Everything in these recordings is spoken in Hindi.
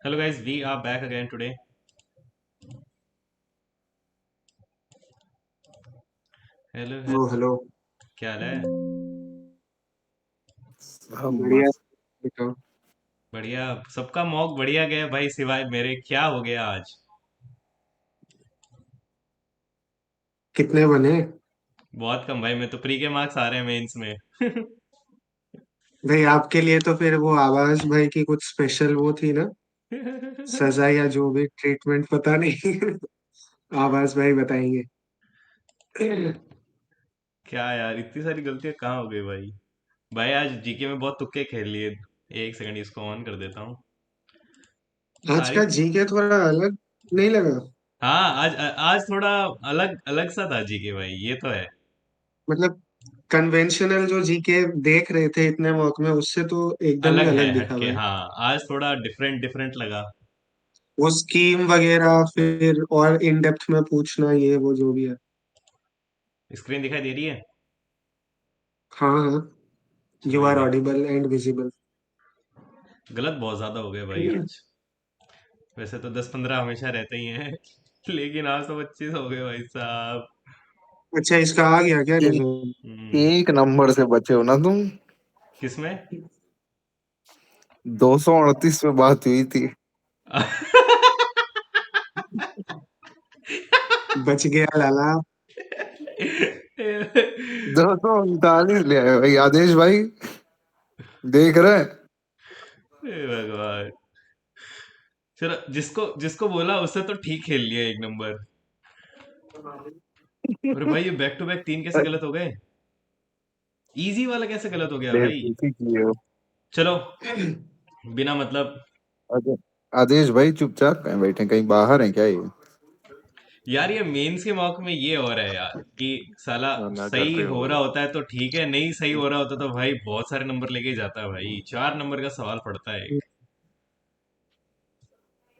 Hello guys, we are back again today. Hello hello hello. Hello. क्या हाल है? हम बढ़िया। मस्त। बताओ। बढ़िया। सबका मॉक बढ़िया गया भाई, सिवाय मेरे। क्या हो गया आज? कितने बने? बहुत कम भाई, मैं तो प्री के मार्क्स आ रहे हैं मेंस में। भाई आपके लिए तो फिर वो आवाज भाई की कुछ स्पेशल वो थी ना, सजा या जो भी ट्रीटमेंट पता नहीं। आवाज भाई बताएंगे। क्या यार, इतनी सारी गलतियां कहाँ हो गई भाई? भाई आज जीके में बहुत तुक्के खेल लिए। एक सेकंड, इसको ऑन कर देता हूँ। आज सारी। का जीके थोड़ा अलग नहीं लगा? हाँ, आज आज थोड़ा अलग अलग सा था जीके भाई, ये तो है। मतलब कन्वेंशनल जो जीके देख रहे थे इतने मौक में, उससे तो एकदम ही अलग है, अलग दिखा हटके। भाई। हाँ, आज थोड़ा डिफरेंट डिफरेंट लगा। वो स्कीम वगैरह फिर और इन डेप्थ में पूछना, ये वो जो भी है। स्क्रीन दिखाई दे रही है? हाँ हाँ। चलो यू ये आर देख। Audible and visible. गलत बहुत ज्यादा हो गया भाई आज। वैसे तो 10-15 हमेशा रहते ही हैं। लेकिन आज तो 25 हो गए भाई साहब। अच्छा, इसका आ गया क्या एक रिजल्ट? हम्म। एक नंबर से बचे हो ना तुम। किसमें? 238 पे बात हुई थी। बच गया लाला। 239 ले आए भाई आदेश भाई। देख रहे हैं। हे भगवान। चलो, जिसको जिसको बोला उससे तो ठीक खेल लिया एक नंबर। अरे भाई, ये बैक टू बैक 3 कैसे गलत हो गए? इजी वाला कैसे गलत हो गया भाई? बेवकूफी किए हो। चलो, बिना मतलब। अरे, आदेश भाई चुपचाप कहीं बैठे, कहीं बाहर हैं क्या ये? यार, ये मेंस के मौक में ये हो रहा है यार कि साला मना कर सही रहे हो हो। रहा होता है तो ठीक है, नहीं सही हो रहा होता तो भाई बहुत सारे नंबर लेके ही जाता है भाई। 4 नंबर का सवाल पड़ता है एक।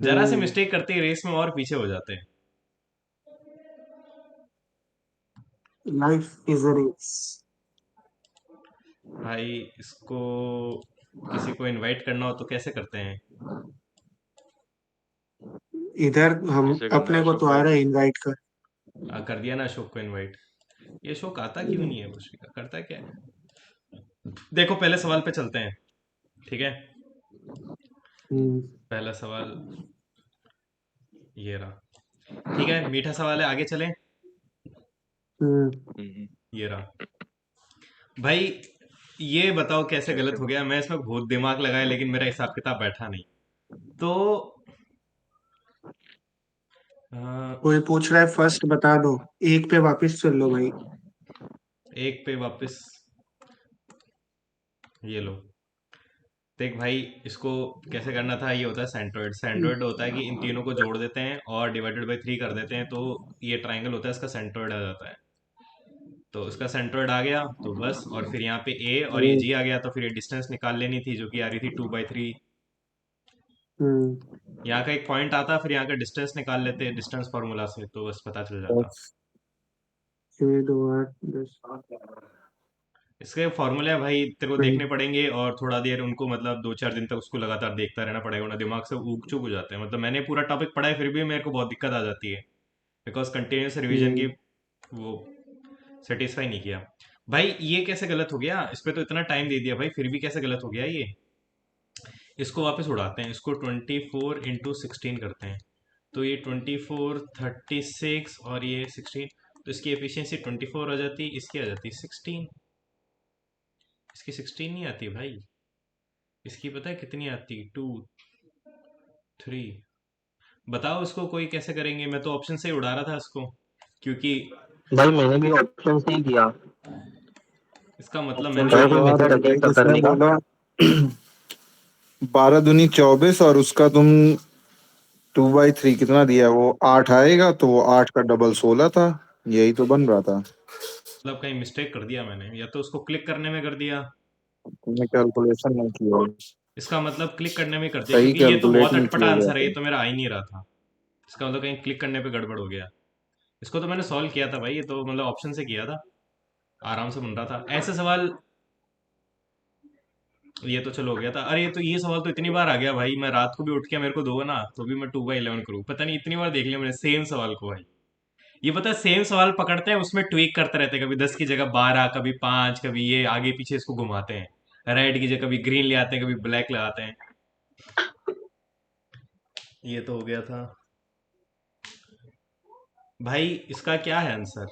जरा से हम्म। मिस्टेक करते ही रेस में और पीछे हो जाते हैं। Life is a race. भाई, इसको किसी को इनवाइट करना हो तो कैसे करते हैं? इधर हम कैसे करना है अपने को अशोक तो आ भाई? रहा है इनवाइट कर। कर दिया ना अशोक को इनवाइट। ये अशोक आता क्यों नहीं है? कुछ करता क्या है? देखो, पहले सवाल पे चलते हैं। ठीक है। हम्म। पहला सवाल ये रहा। ठीक है, मीठा सवाल है, आगे चलें। हम्म। हम्म, ये रहा। भाई, ये बताओ कैसे गलत कैसे हो गया? मैं इसमें बहुत दिमाग लगाया लेकिन मेरा हिसाब किताब बैठा नहीं। तो अ, कोई पूछ रहा है फर्स्ट बता दो। एक पे वापस चल लो भाई। एक पे वापस। ये लो। देख भाई, इसको कैसे करना था? ये होता है सेंट्रोइड। सेंट्रोइड होता है कि इन तीनों को जोड़ देते हैं और डिवाइडेड बाई 3 कर देते हैं, तो ये ट्राइंगल होता है, इसका सेंट्रोइड आ जाता है। तो इसका सेंट्रोइड आ गया तो बस, और फिर यहाँ पे ए और ये हम्म। जी आ गया, तो फिर ये डिस्टेंस निकाल लेनी थी जो कि आ रही थी 2/3। हम्म। यहाँ का एक पॉइंट आता, फिर यहाँ का डिस्टेंस निकाल लेते डिस्टेंस फार्मूला से, तो बस पता चल जाता। 6 2 8 10। इसके फॉर्मूले भाई तेरे को भाई। देखने पड़ेंगे, और थोड़ा देर उनको मतलब 2-4 दिन तक उसको लगातार देखता रहना पड़ेगा, वरना दिमाग से ऊब चूक हो जाते हैं। मतलब मैंने पूरा टॉपिक पढ़ा है फिर भी मेरे को बहुत दिक्कत आ जाती है, बिकॉज कंटिन्यूस रिवीजन की हम्म। वो सेटिस्फाई नहीं किया। भाई, ये कैसे गलत हो गया? इस पे तो इतना टाइम दे दिया भाई, फिर भी कैसे गलत हो गया ये? इसको वापस उड़ाते हैं, इसको 24 × 16 करते हैं। तो ये 24, 36 और ये 16। तो इसकी एफिशिएंसी 24 आ जाती, इसकी आ जाती 16। इसकी 16 नहीं आती भाई। इसकी पता है कितनी आती? 2, 3। बताओ इसको कोई कैसे करेंगे? मैं तो ऑप्शन से ही उड़ा रहा था इसको, क्योंकि भाई मैंने भी ऑप्शन से ही किया। इसका मतलब ऑप्शन मैंने से है तो कोई क्या मेथड भाई? अगेंस्ट उसने करने का? बोला 12 दूनी 24, और उसका तुम 2/3 कितना दिया? वो 8 आएगा, तो वो 8 का डबल 16 था। यही तो बन रहा था। मतलब कहीं मिस्टेक कर दिया मैंने, या तो उसको क्लिक करने में कर दिया। तुमने कैलकुलेशन नहीं किया। इसका मतलब क्लिक करने में कर दिया, सही क्योंकि ये तो कैलकुलेट बहुत नहीं अटपटा किया गया आंसर है, ये था। तो मेरा आ ही नहीं रहा था। इसका मतलब कहीं क्लिक करने पे गड़बड़ हो गया। इसको तो मैंने सॉल्व किया था भाई, ये तो मतलब ऑप्शन से किया था। आराम से बन रहा था ऐसे सवाल। ये तो चलो हो गया था। अरे ये सवाल तो इतनी बार आ गया भाई, मैं रात को भी उठ के मेरे को दो ना तो भी मैं 2/11 करूँ, पता नहीं इतनी बार देख लिया मैंने सेम सवाल को भाई। ये पता है सेम सवाल पकड़ते हैं उसमें ट्वीक करते रहते हैं, कभी 10 की जगह 12, कभी 5, कभी ये आगे पीछे इसको घुमाते हैं, रेड की जगह कभी ग्रीन ले आते हैं, कभी ब्लैक लगाते हैं। ये तो हो गया था भाई। इसका क्या है आंसर?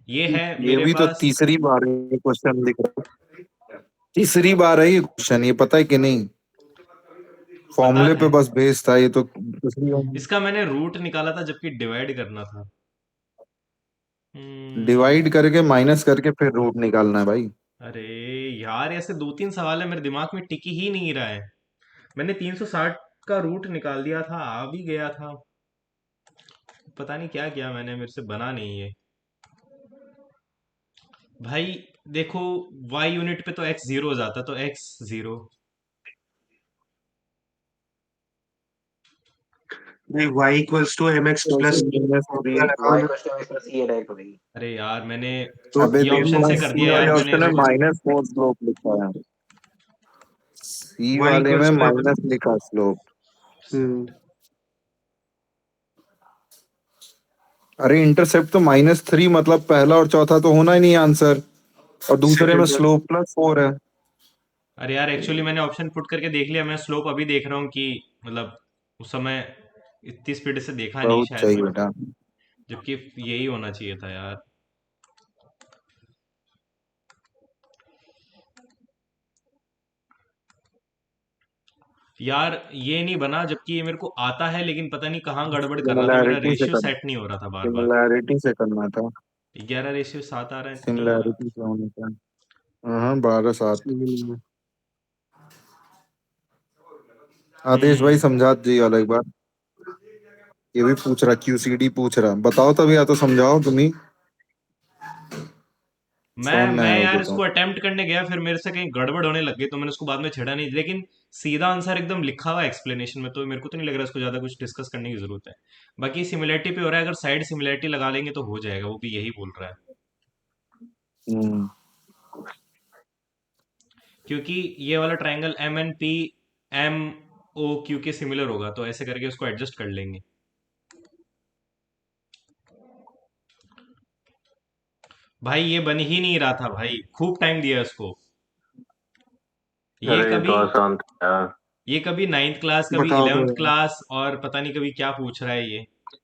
ये है ये मेरे भी तो पास। तीसरी बार ये क्वेश्चन दिख रहा है। तीसरी बार है ये क्वेश्चन, ये पता है कि नहीं? पता फॉर्मूले पे है, बस बेस था ये तो दूसरी बार। इसका मैंने रूट निकाला था जबकि डिवाइड करना था। हम्म। डिवाइड करके माइनस करके फिर रूट निकालना है भाई। अरे यार, ऐसे दो तीन सवाल है मेरे दिमाग में टिक ही नहीं रहा है। मैंने 360 का रूट निकाल दिया था, आ भी गया था। पता नहीं क्या किया मैंने, मेरे से बना नहीं ये भाई। देखो, y यूनिट पे तो x जीरो हो जाता, तो x जीरो। नहीं, y equals to m x कैसे प्लस माइनस थ्री? फॉर्मूला लगाओ y ना। क्वेश्चन में सी डायरेक्ट हो जाएगी। अरे यार, मैंने तो अबे ये देखो ऑप्शन ना, से कर सी दिया यार वाले मैंने ऑप्शन में रुको। माइनस फोर स्लोप लिखा है, सी y वाले में इक्वल्स टू एम। माइनस लिखा स्लोप। हम्म। अरे इंटरसेप्ट तो -3, मतलब पहला और चौथा तो होना ही नहीं आंसर, और दूसरे में सेकंड वन। स्लोप +4 है। अरे यार, एक्चुअली मैंने ऑप्शन पुट करके देख लिया, मैं स्लोप अभी देख रहा हूँ कि मतलब उस समय इतनी स्पीड से देखा नहीं बहुत शायद सही मैंने, बेटा। जबकि यही होना चाहिए था यार। यार ये नहीं बना, जबकि ये मेरे को आता है, लेकिन पता नहीं कहाँ गड़बड़ कर रहा था, मेरा सिमिलैरिटी से रेशियो कर सेट नहीं हो रहा था बार बार। सिमिलैरिटी से करना था। 11:7 आ रहा है तो। सिमिलैरिटी से होने का। हाँ 12/7। आदेश भाई हम्म। समझा दीजिए वाला एक बार। ये भी पूछ रहा, क्यूसीडी पूछ रहा, बताओ तभी, या तो समझाओ तुम ही। मैं फोन मैं नया हो यार गया तो। इसको अटेम्प्ट करने गया, फिर मेरे से कहीं गड़बड़ होने लग गई तो मैंने उसको बाद में छेड़ा नहीं, लेकिन सीधा आंसर एकदम लिखा हुआ एक्सप्लेनेशन में, तो मेरे को तो नहीं लग रहा इसको ज्यादा कुछ डिस्कस करने की जरूरत है। बाकी सिमिलैरिटी पे हो रहा है, अगर साइड सिमिलैरिटी लगा लेंगे तो हो जाएगा, वो भी यही बोल रहा है। हम्म। क्योंकि ये वाला triangle M N P M O Q के सिमिलर होगा, तो ऐसे करके उसको एडजस्ट कर लेंगे। भाई ये बन ही नहीं रहा था भाई, खूब टाइम दिया इसको। ये अरे ये तो कभी आसान था यार। ये कभी 9th क्लास, कभी बताओ तो 11th यार। क्लास, और पता नहीं कभी क्या पूछ रहा है ये।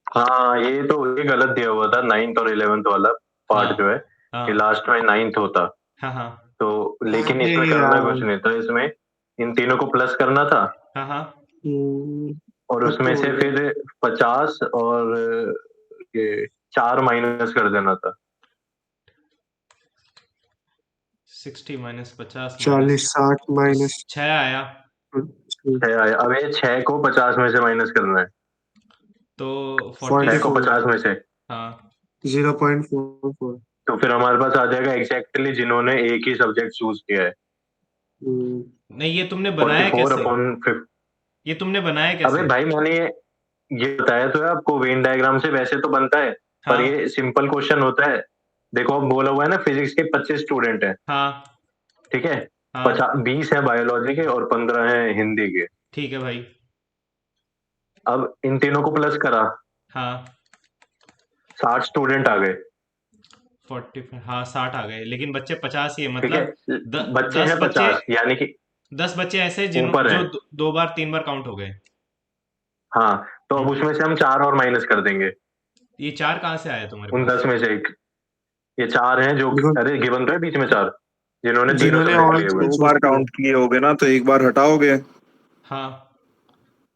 हाँ ये गलत दिया हुआ था, 9th और 11th वाला पार्ट जो हाँ है। ये हाँ लास्ट में 9th होता। हाँ हाँ तो लेकिन अरे इसमें करना कुछ यार। नहीं था, इसमें इन तीनों को प्लस करना था, हाँ हाँ। और तब उसमें तो से वही है। फिर 50 और ये 4 माइनस कर देना था। 60 -50 माइनस, 40 60 माइनस। 6 आया। 6 आया, अब ये 6 को 50 में से माइनस करना है। तो 40। 6 को 44। 50 में से, हाँ। 0.44। तो फिर हमारे पास आ जाएगा एग्जैक्टली जिन्होंने एक ही सब्जेक्ट चूज किया है। नहीं, ये तुमने फोर्टी बनाया फोर कैसे? अपॉन ये तुमने बनाया अबे कैसे? भाई मैंने ये बताया तो है आपको, वेन डायग्राम से वैसे तो बनता है, पर हाँ ये सिंपल क्वेश्चन होता है। देखो अब बोला हुआ है ना, फिजिक्स के 25 स्टूडेंट हैं, हाँ ठीक है। हाँ। 20 है बायोलॉजी के और 15 है हिंदी के। ठीक है भाई। अब इन तीनों को प्लस करा, हाँ। 60 स्टूडेंट आ गए, 40, हाँ 60 आ गए, लेकिन बच्चे 50 ही है, ठीक है। मतलब बच्चे 10 हैं बच्चे। 50, यानी कि 10 बच्चे ऐसे ऊपर जो हैं। दो बार 3 बार काउंट हो गए। हाँ, तो अब हम्म। उसमें से हम 4 और माइनस कर देंगे, ये 4 कहाँ से आया तुम्हारे उन पास? 10 में से एक। ये 4 हैं जो, देखो, अरे गिवन तो है बीच में 4, जिन्होंने तीनों जिन्होंने सब्जेक्ट ऑल लिए हुए थ्री हैं। दो चूज बार किया। काउंट किए होगे ना, तो एक बार हटाओगे। हाँ,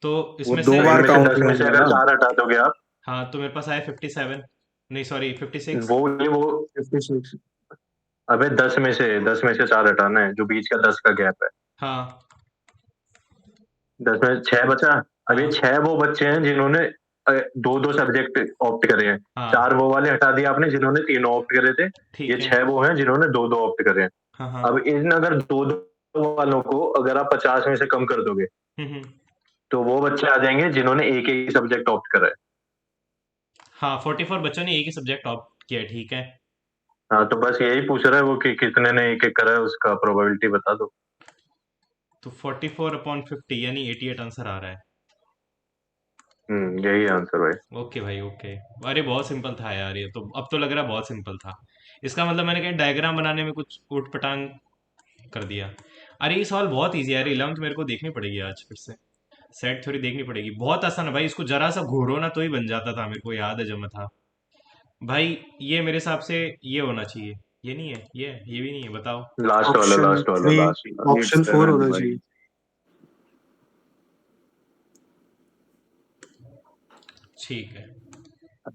तो वो इसमें दो से। तो बार इनमें से काउंट 10 में में से होंगे अगर ना। 4 हटा दोगे आप, हाँ, तो मेरे पास आया 57, नहीं सॉरी 56। वो 56। अबे 10 में से 4 हटाना है, जो बीच का 10 का गैप है। हाँ 10 में 6 बचा। अब ये हाँ 6 वो बच्चे हैं जिन्होंने दो दो सब्जेक्ट ऑप्ट करे हैं। हाँ। 4 वो वाले हटा दिए आपने जिन्होंने तीनों ऑप्ट करे थे। ये ठीक है। 6 वो हैं जिन्होंने दो दो ऑप्ट करे हैं। हाँ अब हाँ। इन अगर दो दो वालों को अगर आप 50 में से कम कर दोगे, हम्म। तो वो बच्चे आ जाएंगे जिन्होंने एक एक सब्जेक्ट ऑप्ट करा है। हाँ, 44 बच्चों ने एक ही सब्जेक्ट ऑप्ट किया, ठीक है। हाँ, तो बस यही पूछ रहा है वो कि कितने ने एक एक करा है, उसका प्रोबेबिलिटी बता दो। तो 44/50 यानी 88 आंसर आ रहा है। यही आंसर भाई। ओके भाई ओके। अरे बहुत सिंपल था यार, ये तो अब तो लग रहा है बहुत सिंपल था। इसका मतलब मैंने कहीं डायग्राम बनाने में कुछ ऊट पटांग कर दिया। अरे ये सवाल बहुत इजी है यार, 11th मेरे को देखनी पड़ेगी आज फिर से। सेट थ्योरी देखनी पड़ेगी, बहुत आसान है भाई, इसको जरा सा घोरो ना तो ही बन जाता था, मेरे को याद है जब मैं था भाई। ये मेरे हिसाब से ये होना चाहिए। ये नहीं है, ये भी नहीं है, बताओ। लास्ट वाला, ऑप्शन लास्ट वाला, 3, लास्ट लास्ट। ऑप्शन 4 87 होना भाई। चाहिए। ठीक है, तो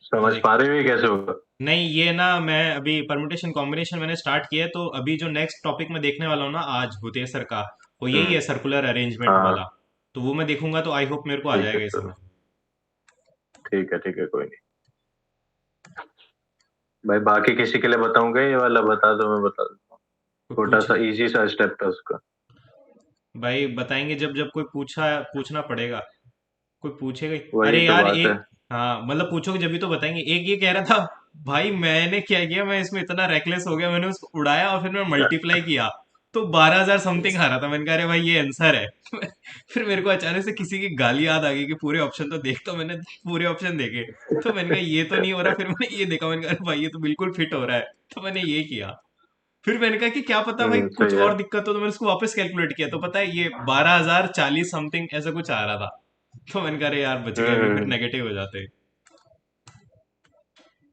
समझ देख। पा रहे हो ये कैसे होगा? नहीं ये ना, मैं अभी परमुटेशन कॉम्बिनेशन मैंने स्टार्ट किया है, तो अभी जो नेक्स्ट टॉपिक मैं देखने वाला हूँ ना आज भूतेश सर का, वो यही हम्म। है, सर्कुलर अरेंजमेंट हाँ, वाला। तो वो मैं देखूंगा तो आई होप मेरे को आ ठीक है जाएगा ये चलो। समझ। ठीक है कोई नहीं भाई। बाकी किसी के लिए बताऊंगा ये वाला? बता दो, मैं बता दूँ। कोई छोटा पूछ। सा इजी सा स्टेप था उसका। भाई बताएंगे जब जब कोई पूछना पड़ेगा। कोई पूछेगा ही। वही अरे तो यार बात है। एक, हाँ मतलब पूछोगे जब भी तो बताएंगे। एक ये कह रहा था भाई, मैंने क्या किया, मैं इसमें इतना रेकलेस हो गया, मैंने उसको उड़ाया और फिर मैं मल्टीप्लाई किया तो 12,000 समथिंग आ रहा था। मैंने कहा अरे भाई ये आंसर है। फिर मेरे को अचानक से किसी की गाली याद आ गई कि पूरे ऑप्शन तो देख, तो मैंने पूरे ऑप्शन देखे, तो मैंने कहा ये तो नहीं हो रहा, फिर मैंने ये देखा, मैंने कहा अरे भाई ये तो बिल्कुल फिट हो रहा है, तो मैंने ये किया। फिर मैंने कहा कि क्या पता भाई कुछ सही है। और दिक्कत हो, तो मैंने उसको वापस कैलकुलेट किया, तो पता है ये 12,040 समथिंग ऐसा कुछ आ रहा था। तो मैंने कहा अरे यार बच गए, अभी फिर हम्म। नेगेटिव हो जाते।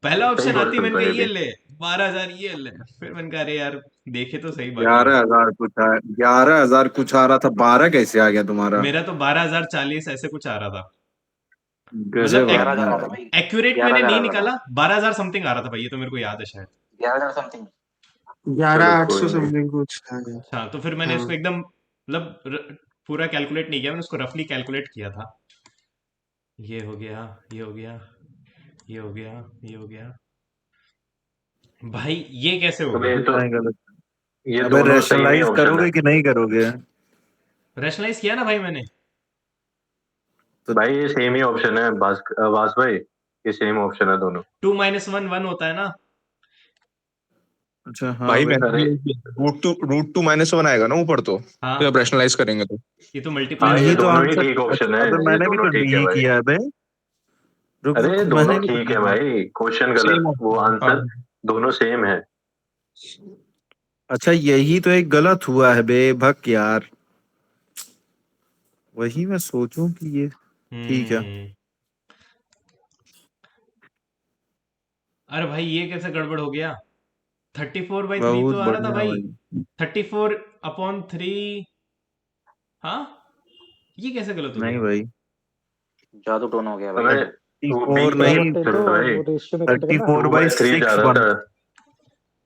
पहला सही ऑप्शन आती क्वेश्चन मैंने था कहा ये ये भी। ले, 12,000 ये ले। फिर मैंने कहा अरे यार देखे तो सही बाकी। 11,000 कुछ 11,000 कुछ आ रहा था, 12 कैसे आ गया तुम्हारा? मेरा तो 12,040 ऐसे कुछ आ रहा था। मतलब गजब ग्यारह आदमी हजार है आ था भाई। भाई। एक्यूरेट ग्यारह मैंने हजार नहीं आ रहा था। निकाला, 12,000 समथिंग आ रहा था भाई, ये तो मेरे को याद है शायद। 11,000 समथिंग। 11,800 कोई नहीं। समथिंग कुछ है। हाँ तो फिर मैंने उसको हाँ। एकदम मतलब पूरा कैलकुलेट नहीं किया, मैंने उसको रफली कैलकुलेट किया था। ये हो गया, ये हो गया, ये हो गया, ये हो गया। भाई ये कैसे हो अब गया? नहीं गलत। ये अबे दोनों सेम ही रैशनलाइज ऑप्शन है। करोगे कि नहीं करोगे? रैशनलाइज किया ना भाई मैंने। तो भाई ये सेम ही ऑप्शन है, वास भाई। ये सेम ऑप्शन है दोनों। 2 - 1 1 होता है ना। अच्छा हाँ भाई भाई। मैंने भी अरे यही किया। रूट टू -1 आएगा ना ऊपर, तो जब हाँ, रैशनलाइज करेंगे तो। ये तो तो मल्टीप्लाई हाँ, हो ये यही तो जाता है। दोनों ही आंसर। ठीक ऑप्शन है। अच्छा अबे ये मैंने भी दोनों तो ठीक है यही भाई। किया है बे। रुक अरे रुक, दोनों मैंने भी तो ठीक है किया है। भाई, क्वेश्चन सेम गलत, वो ऑप्शन। हाँ। आंसर दोनों सेम है। अच्छा यही तो एक गलत हुआ है बे भक यार। वही मैं सोचूं कि ये ठीक है। हम्म। अरे भाई ये कैसे गड़बड़ हो गया? 34/3 बहुत तो आ रहा था बढ़िया भाई। भाई। 34/3। हाँ, ये कैसे गलत हो नहीं गया? भाई, जादू टोन हो गया भाई। अबे वो बी 34 में नहीं, कट था भाई। वो रेशियो में कट गया ना। 34 टू बाई बाई थ्री जा 6 रहा बन। था।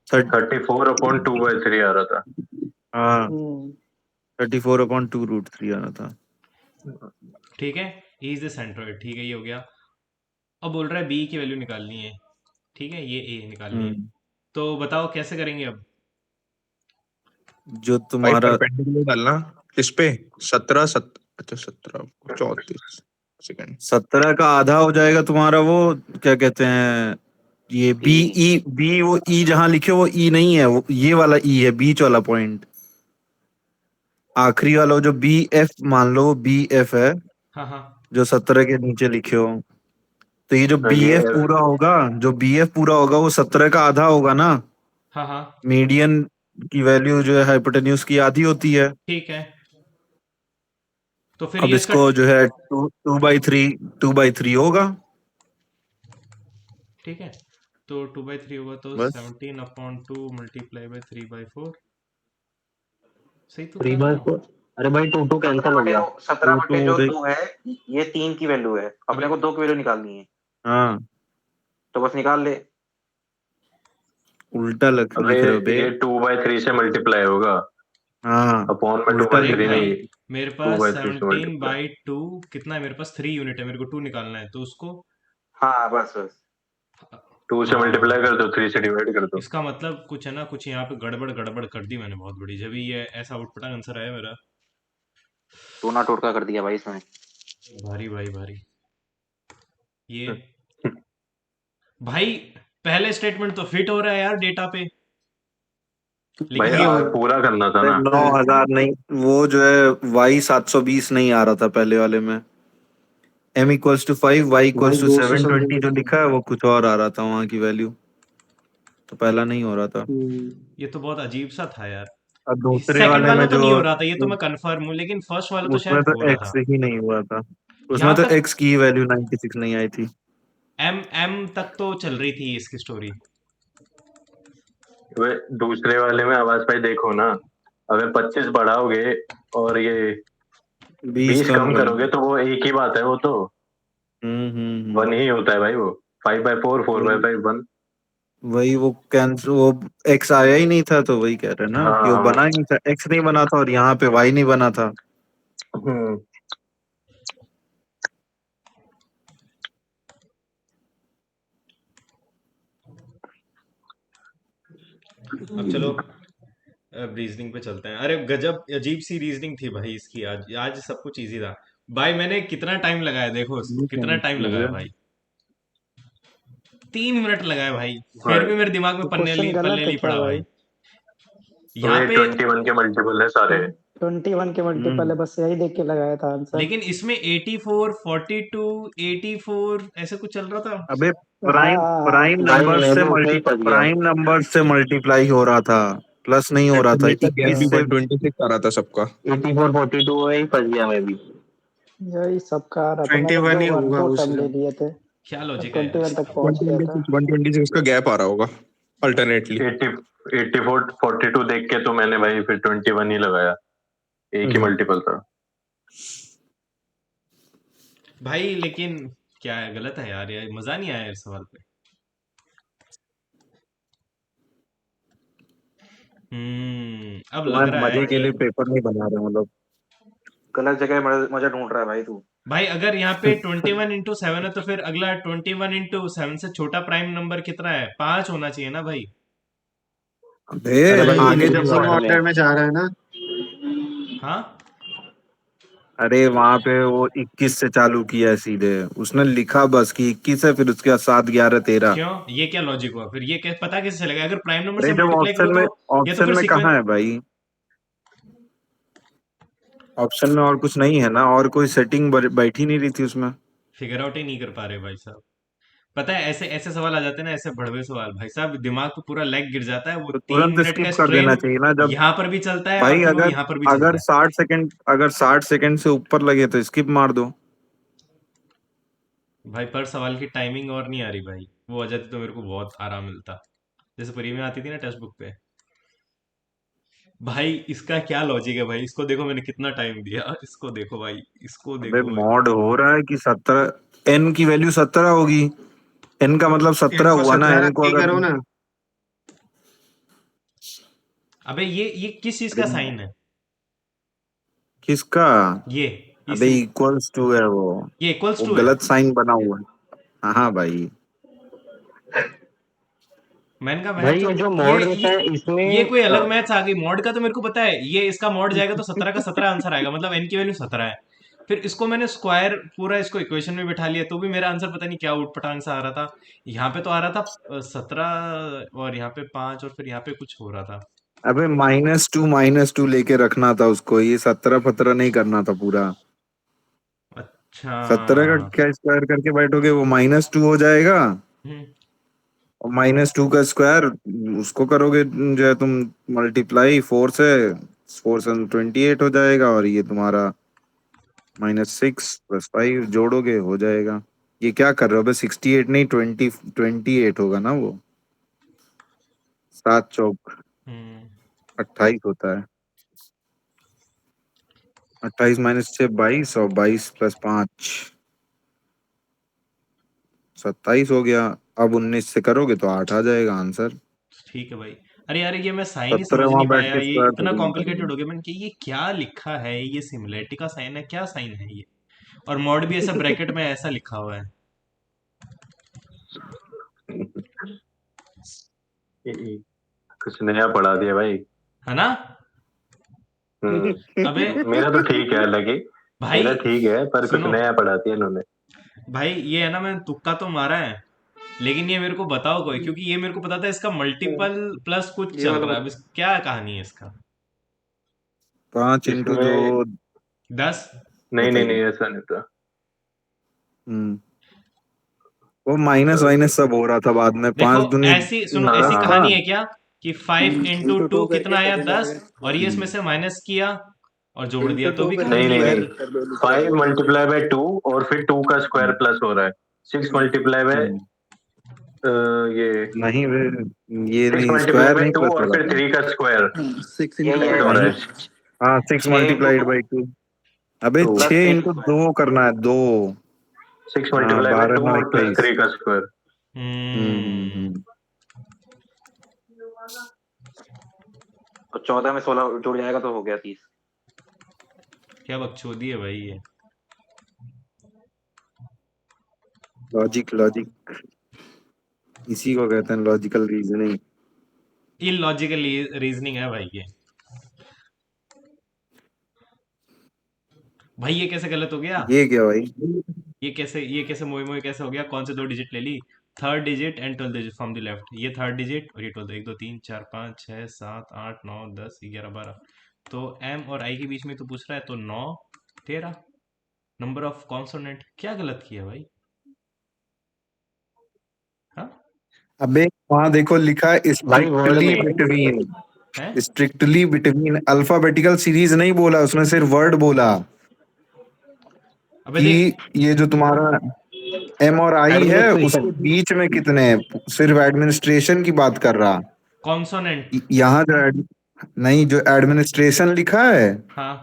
थर्ट 34/2/3 आ रहा था। हाँ, हम्म 34/2√3 आना था। ठीक है, ई इज द सेंट्रोइड, ठीक है ये हो गया। अब बोल रहा है बी की वैल्यू निकालनी है। ठीक है, ये ए निकालनी है। हम्म। तो बताओ कैसे करेंगे अब? जो भाई तुम्हारा परपेंडिकुलर डालना इस पे। 17 अच्छा 17 34 17 का आधा हो जाएगा तुम्हारा वो, क्या कहते हैं, ये बी बी। ई बी, वो ई जहां लिखे वो ई नहीं है, वो ये वाला ई है, बीच वाला पॉइंट, आखिरी वाला, वो जो बी एफ मान लो बी एफ है, हाँ हाँ जो 17 के नीचे लिखे हो। तो ये जो बी ये एफ पूरा होगा, जो बी एफ पूरा होगा वो 17 का आधा होगा ना। हाँ हाँ। मीडियन की वैल्यू जो है हाइपोटेन्यूज की आधी होती है। ठीक है, तो फिर अब ये इसका। इसको जो है टू बाई थ्री होगा ठीक है, तो 2/3 होगा तो बस। 17/2 × 3/4। सही तो थ्री था बाय ना? फोर अरे भाई टू टू कैंसिल हो गया। 17 टू बटे टू जो देख। 2 है, ये 3 की वैल्यू है, अबे अपने को 2 की वैल्यू निकालनी है। हाँ, तो बस निकाल ले। उल्टा अबे लिख रहे हो बे। ये 2/3 से मल्टीप्लाई होगा। हाँ, अपॉन में टू उल्टा बाई देख लिख थ्री रहे हो। भाई, नहीं, मेरे टू पास बाई थ्री से 17 मल्टीप्लाई। बाई टू कितना है, मेरे पास 3 यूनिट है, मेरे को 2 निकालना है तो उसको। हाँ बस बस। 2 से मल्टीप्लाई हाँ, कर दो, 3 से डिवाइड कर दो। इसका मतलब कुछ है ना, कुछ यहाँ पे गड़बड़ गड़बड़ कर दी मैंने बहुत बड़ी, जब ये ऐसा उटपटांग आंसर आया मेरा। टोना टोटका कर दिया भाई इसमें। भारी भाई भारी। ये भाई, पहले स्टेटमेंट तो फिट हो रहा है यार डेटा पे। भाई लेकिन ये आज पूरा करना था अरे ना। 9,000 नहीं, वो जो है Y 720 नहीं आ रहा था पहले वाले में। M = 5, Y भाई = 200 समथिंग 720 जो करना था। लिखा है वो कुछ और आ रहा था वहां की वैल्यू, तो पहला नहीं हो रहा था। ये तो बहुत अजीब सा था यार। और दूसरे सेकंड वाले वाला में तो जो नहीं हो रहा था, ये तो मैं कंफर्म हूँ, लेकिन फर्स्ट वाला तो उसमें शायद तो हो रहा X था। ही नहीं हुआ था, उसमें यहाँ तो तक X की वैल्यू 96 नहीं आई थी। एम तक तो चल रही थी इसकी स्टोरी। वे दूसरे वाले में आवाज भाई देखो ना, अगर 25 बढ़ाओगे और ये 20 20 कम कम कर करोगे दो। तो वो एक ही बात है, वो तो हम्म। 1 ही होता है भाई वो। 5/4, वही 4/5, 1। वही वो कैंसिल, वो X आया ही नहीं था, तो वही कह रहे हैं ना कि वो हाँ। बना ही नहीं था, X नहीं बना था, और यहाँ पे Y नहीं बना था। हम्म। अब चलो, अब रीजनिंग पे चलते हैं। अरे गजब अजीब सी रीजनिंग थी भाई इसकी। आज आज सब कुछ इजी था भाई। मैंने कितना टाइम लगाया, देखो ये कितना टाइम कैंसिल हो लगाया गया। भाई। 3 मिनट लगाए भाई, फिर भाई भी मेरे दिमाग में तो क्वेश्चन पल्ले गलत है नहीं क्या पड़ा भाई। भाई? तो यहाँ ये पे 21 के मल्टीपल है सारे। 21 के मल्टीपल हम्म है, बस यही देख के लगाया था आंसर। लेकिन इसमें 84, 42, 84 ऐसे कुछ चल रहा था। अबे हाँ प्राइम हाँ हाँ, प्राइम भाई नंबर मैं से भी उसमें ही फंस गया। प्राइम नंबर से मल्टीप्लाई हो रहा था, प्लस नहीं हो रहा था, डेसिमल का गैप 21 भी से। 126 आ रहा था सबका। 84, 42 में ही फंस गया मैं भी। यही सबका आ रहा था। मैंने 21 दो ही बार होगा दो टर्म उसका। ले लिए थे, क्या अब लॉजिक है यार 21 तक इसका। पहुंच गया था। 126 का गैप आ रहा होगा अल्टरनेटली। 84, 42 देख के तो मैंने भाई फिर 21 ही लगाया, एक ही मल्टीपल था। भाई लेकिन क्या है, गलत है यार, ये मजा नहीं आया इस सवाल पे। अब लग तुम्हारे रहा है मजे के कि लिए पेपर नहीं बना रहे मतलब। गलत जगह मजा ढूंढ रहा है भाई तू। भाई अगर यहाँ पे 21 × 7 है, तो फिर अगला 21 × 7 से छोटा प्राइम नंबर कितना है? 5 होना चाहिए ना भाई। अबे अरे भाई ये आगे तो जब डिसेंडिंग ऑर्डर में जा रहा है ना। हाँ, अरे वहां पे वो 21 से चालू किया है सीधे, उसने लिखा बस कि 21 है, फिर उसके बाद 7, 11, 13। क्यों? ये क्या लॉजिक हुआ फिर? ये पता कैसे चलेगा? अगर प्राइम नंबर अरे से जब मल्टीप्लाई करो ऑप्शन में तो ये तो ऑप्शन फिर में कहाँ सीक्वेंस। है भाई, ऑप्शन में और कुछ नहीं है ना, और कोई सेटिंग बैठी नहीं रही थी उसमें। फिगर आउट ही नहीं कर पा रहे भाई साहब। पता है ऐसे ऐसे सवाल आ जाते हैं ना, ऐसे भड़वे सवाल, भाई साहब दिमाग पे पूरा लेग गिर जाता है। वो तो तीन तुरंत मिनट का स्किप कर देना स्ट्रेन चाहिए ना जब। यहाँ पर भी चलता है, और भाई फिर वो अगर यहाँ पर भी अगर चलता है। 60 सेकंड, अगर 60 सेकंड से ऊपर लगे तो स्किप मार दो। भाई पर सवाल की टाइमिंग और नहीं आ रही भाई। वो आ जाती तो मेरे को बहुत आराम मिलता, जैसे प्री में आती थी ना टेक्स्ट बुक पे। भाई इसका क्या लॉजिक है भाई? इसको देखो मैंने कितना टाइम दिया, इसको देखो भाई, इसको अबे देखो भाई। मॉड हो रहा है कि 17, एन की वैल्यू 17 होगी। एन का मतलब 17 इनको हुआ ना, 17 एन रख को के अगर। करो ना। अबे ये किस चीज का साइन है? किसका? ये अबे इसी इक्वल्स टू है वो ये इक्वल्स वो टू है। गलत साइन बना हुआ है। हाँ हाँ भाई। मैन का भाई मैथ तो ये जो ये मोड रहता ये है ये इसमें कोई अलग मैथ्स आ गई। मॉड का तो मेरे को पता है, ये इसका मॉड जाएगा तो 17 का 17 आंसर आएगा, मतलब एन की वैल्यू 17 है। फिर इसको मैंने स्क्वायर पूरा इसको इक्वेशन में बिठा लिया, तो भी मेरा आंसर पता नहीं क्या उठपटांग सा आ रहा था। यहाँ पे तो आ रहा था 17, और यहाँ पे 5, और फिर यहाँ पे कुछ हो रहा था। अबे -2 लेके रखना था उसको, ये 17 नहीं करना था पूरा। अच्छा। 17 का क्या स्क्वायर करके बैठोगे, वो -2 हो जाएगा। हम्म। और -2 का स्क्वायर उसको करोगे जो है तुम, मल्टीप्लाई 4 से, 4 से 28 हो जाएगा, और ये तुम्हारा -6 + 5 जोड़ोगे हो जाएगा। ये क्या कर रहे हो बे, 68 नहीं, 28 होगा ना वो। 7 चौक हम्म। 28 होता है। 28 -6 22, और 22 + 5 27 हो गया। अब 19 से करोगे तो 8 आ जाएगा आंसर। ठीक है भाई। अरे यार ये मैं साइन ही 17 समझ नहीं वहां बैठ पाया, के ये स्क्वायर इतना थोड़ी ना कॉम्प्लिकेटेड करेंगे। हो गया। मैंने कि ये क्या लिखा है, ये सिमिलरिटी का साइन है, क्या साइन है ये? और मॉड भी ऐसा ब्रैकेट में ऐसा लिखा हुआ है। कुछ नया पढ़ा दिया भाई। है ना? अबे मेरा तो ठीक है लगे, भाई मेरा ठीक है, पर कुछ सुनो, नया पढ़ा दिया इन्होंने। भाई ये है ना, मैंने तुक्का तो मारा है, लेकिन ये मेरे को बताओ कोई, क्योंकि ये मेरे को पता था इसका मल्टीपल प्लस कुछ ये चल वाला रहा है। अब क्या कहानी है इसका? 5 into 2। इसमें 10। नहीं नहीं नहीं, बताइए। ऐसा नहीं था। हम्म वो माइनस वाइनस सब हो रहा था बाद में। देखो 5 दूनी ऐसी सुनो, हाँ 10 ऐसी था। कहानी है क्या कि 5 into 2 into 2 कितना करके आया? कर लो 10। फिर। और ये इसमें हम्म से माइनस किया और जोड़ दिया into तो 2 भी करके नहीं कहानी नहीं है नहीं, भाई। कर दो नीचे 5 × 2 और फिर 2 का स्क्वायर हम्म प्लस हो रहा है। 6 × हम्म। ये नहीं वे, ये सिक्स नहीं, मल्टीप्लाई स्क्वायर बाय नहीं टू प्लस हो और रहा फिर था। 3 का स्क्वायर सिक्स यही इंटू है ऐड हो भाई। रहा नहीं। है। हाँ, 6 6 इंटू मल्टीप्लाइड टू बाई 2। अबे तो प्लस 6 3। इंटू 2 करना है, 2। सिक्स हाँ, मल्टीप्लाई बाय 12 टू 9 और प्लस 21। 3 का स्क्वायर। हम्म। हम्म। तो 14 में 16 जुड़ जाएगा तो हो गया 30। क्या बकचोदी है भाई ये। लॉजिक लॉजिक, इसी को कहते हैं लॉजिकल रीजनिंग। इलॉजिकल रीजनिंग है भाई ये। भाई ये कैसे गलत हो गया? ये क्या भाई? ये कैसे मोई मोई कैसे हो गया? कौन से दो डिजिट ले ली? Third digit and 12th digit from the left. ये थर्ड डिजिट और ये 12th। 1 2 3 4 5 6 7 8 9 10 11 12। तो एम और आई के बीच में तो पूछ रहा है, तो 9 13 नंबर ऑफ कॉन्सोनेंट। क्या गलत किया भाई? हाँ। अबे वहां देखो लिखा है भाई वर्ड स्ट्रिक्टली में बिटवीन। है। स्ट्रिक्टली बिटवीन, अल्फाबेटिकल सीरीज नहीं बोला उसने, सिर्फ वर्ड बोला अबे कि देख, ये जो तुम्हारा एम और आई है एडमिनिस्ट्रेशन। उसके बीच में कितने हैं, सिर्फ एडमिनिस्ट्रेशन की बात कर रहा। कॉन्सोनेंट। यहाँ जो नहीं, जो एडमिनिस्ट्रेशन लिखा है हाँ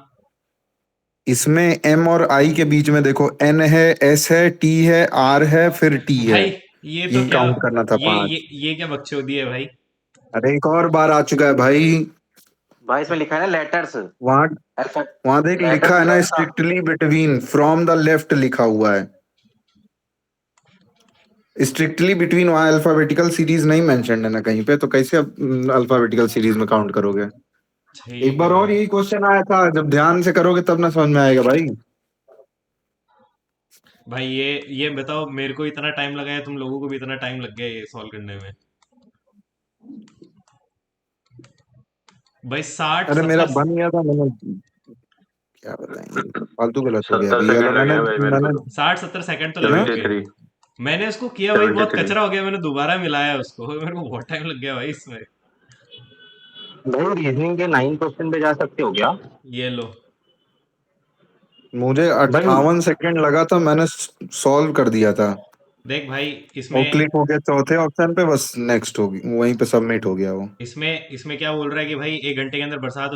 इसमें एम और आई के बीच में देखो, एन है, एस है, टी है, आर है, फिर टी है। भाई, ये तो यही क्या, काउंट करना था, ये ये 5। ये क्या बकचोदी है भाई? अरे एक और बार आ चुका है भाई। भाई इसमें लिखा है ना लेटर्स। वहां वहां देख लिखा लेटर्स है क्या ना, है? Strictly between, from the left लिखा हुआ है। स्ट्रिक्टली बिटवीन वहां अल्फाबेटिकल सीरीज नहीं मेंशन है ना कहीं पे, तो कैसे आप अल्फाबेटिकल सीरीज में काउंट करोगे? एक ठीक है बार और भाई। यही क्वेश्चन आया था, जब ध्यान से करोगे तब ना समझ में आएगा भाई। भाई ये बताओ, मेरे को इतना टाइम लगा है, तुम लोगों को भी इतना टाइम लग गया ये सॉल्व करने में? भाई साठ अरे मेरा सत्तर बन गया था, मैंने क्या बताएंगे, फालतू गलत हो गया 70 अभी ये वाला। सेकंड लगे मैंने हैं भाई मेरे को मैंने तो। 60 70 सेकंड तो लगे कितना? होंगे। 73। मैंने इसको किया भाई, बहुत 73। कचरा हो गया, मैंने दोबारा मिलाया उसको। मेरे को बहुत टाइम लग गया भाई इसमें। भाई रीजनिंग के 9 क्वेश्चन पे जा सकते हो क्या? ये लो। मुझे भाई 58 सेकंड लगा था, मैंने सॉल्व कर दिया था। देख भाई, वो इसमें क्लिक हो गया चौथे ऑप्शन पे, बस नेक्स्ट होगी, वहीं पे सबमिट हो गया वो। इसमें इसमें क्या बोल रहा है कि भाई 1 घंटे के अंदर बरसात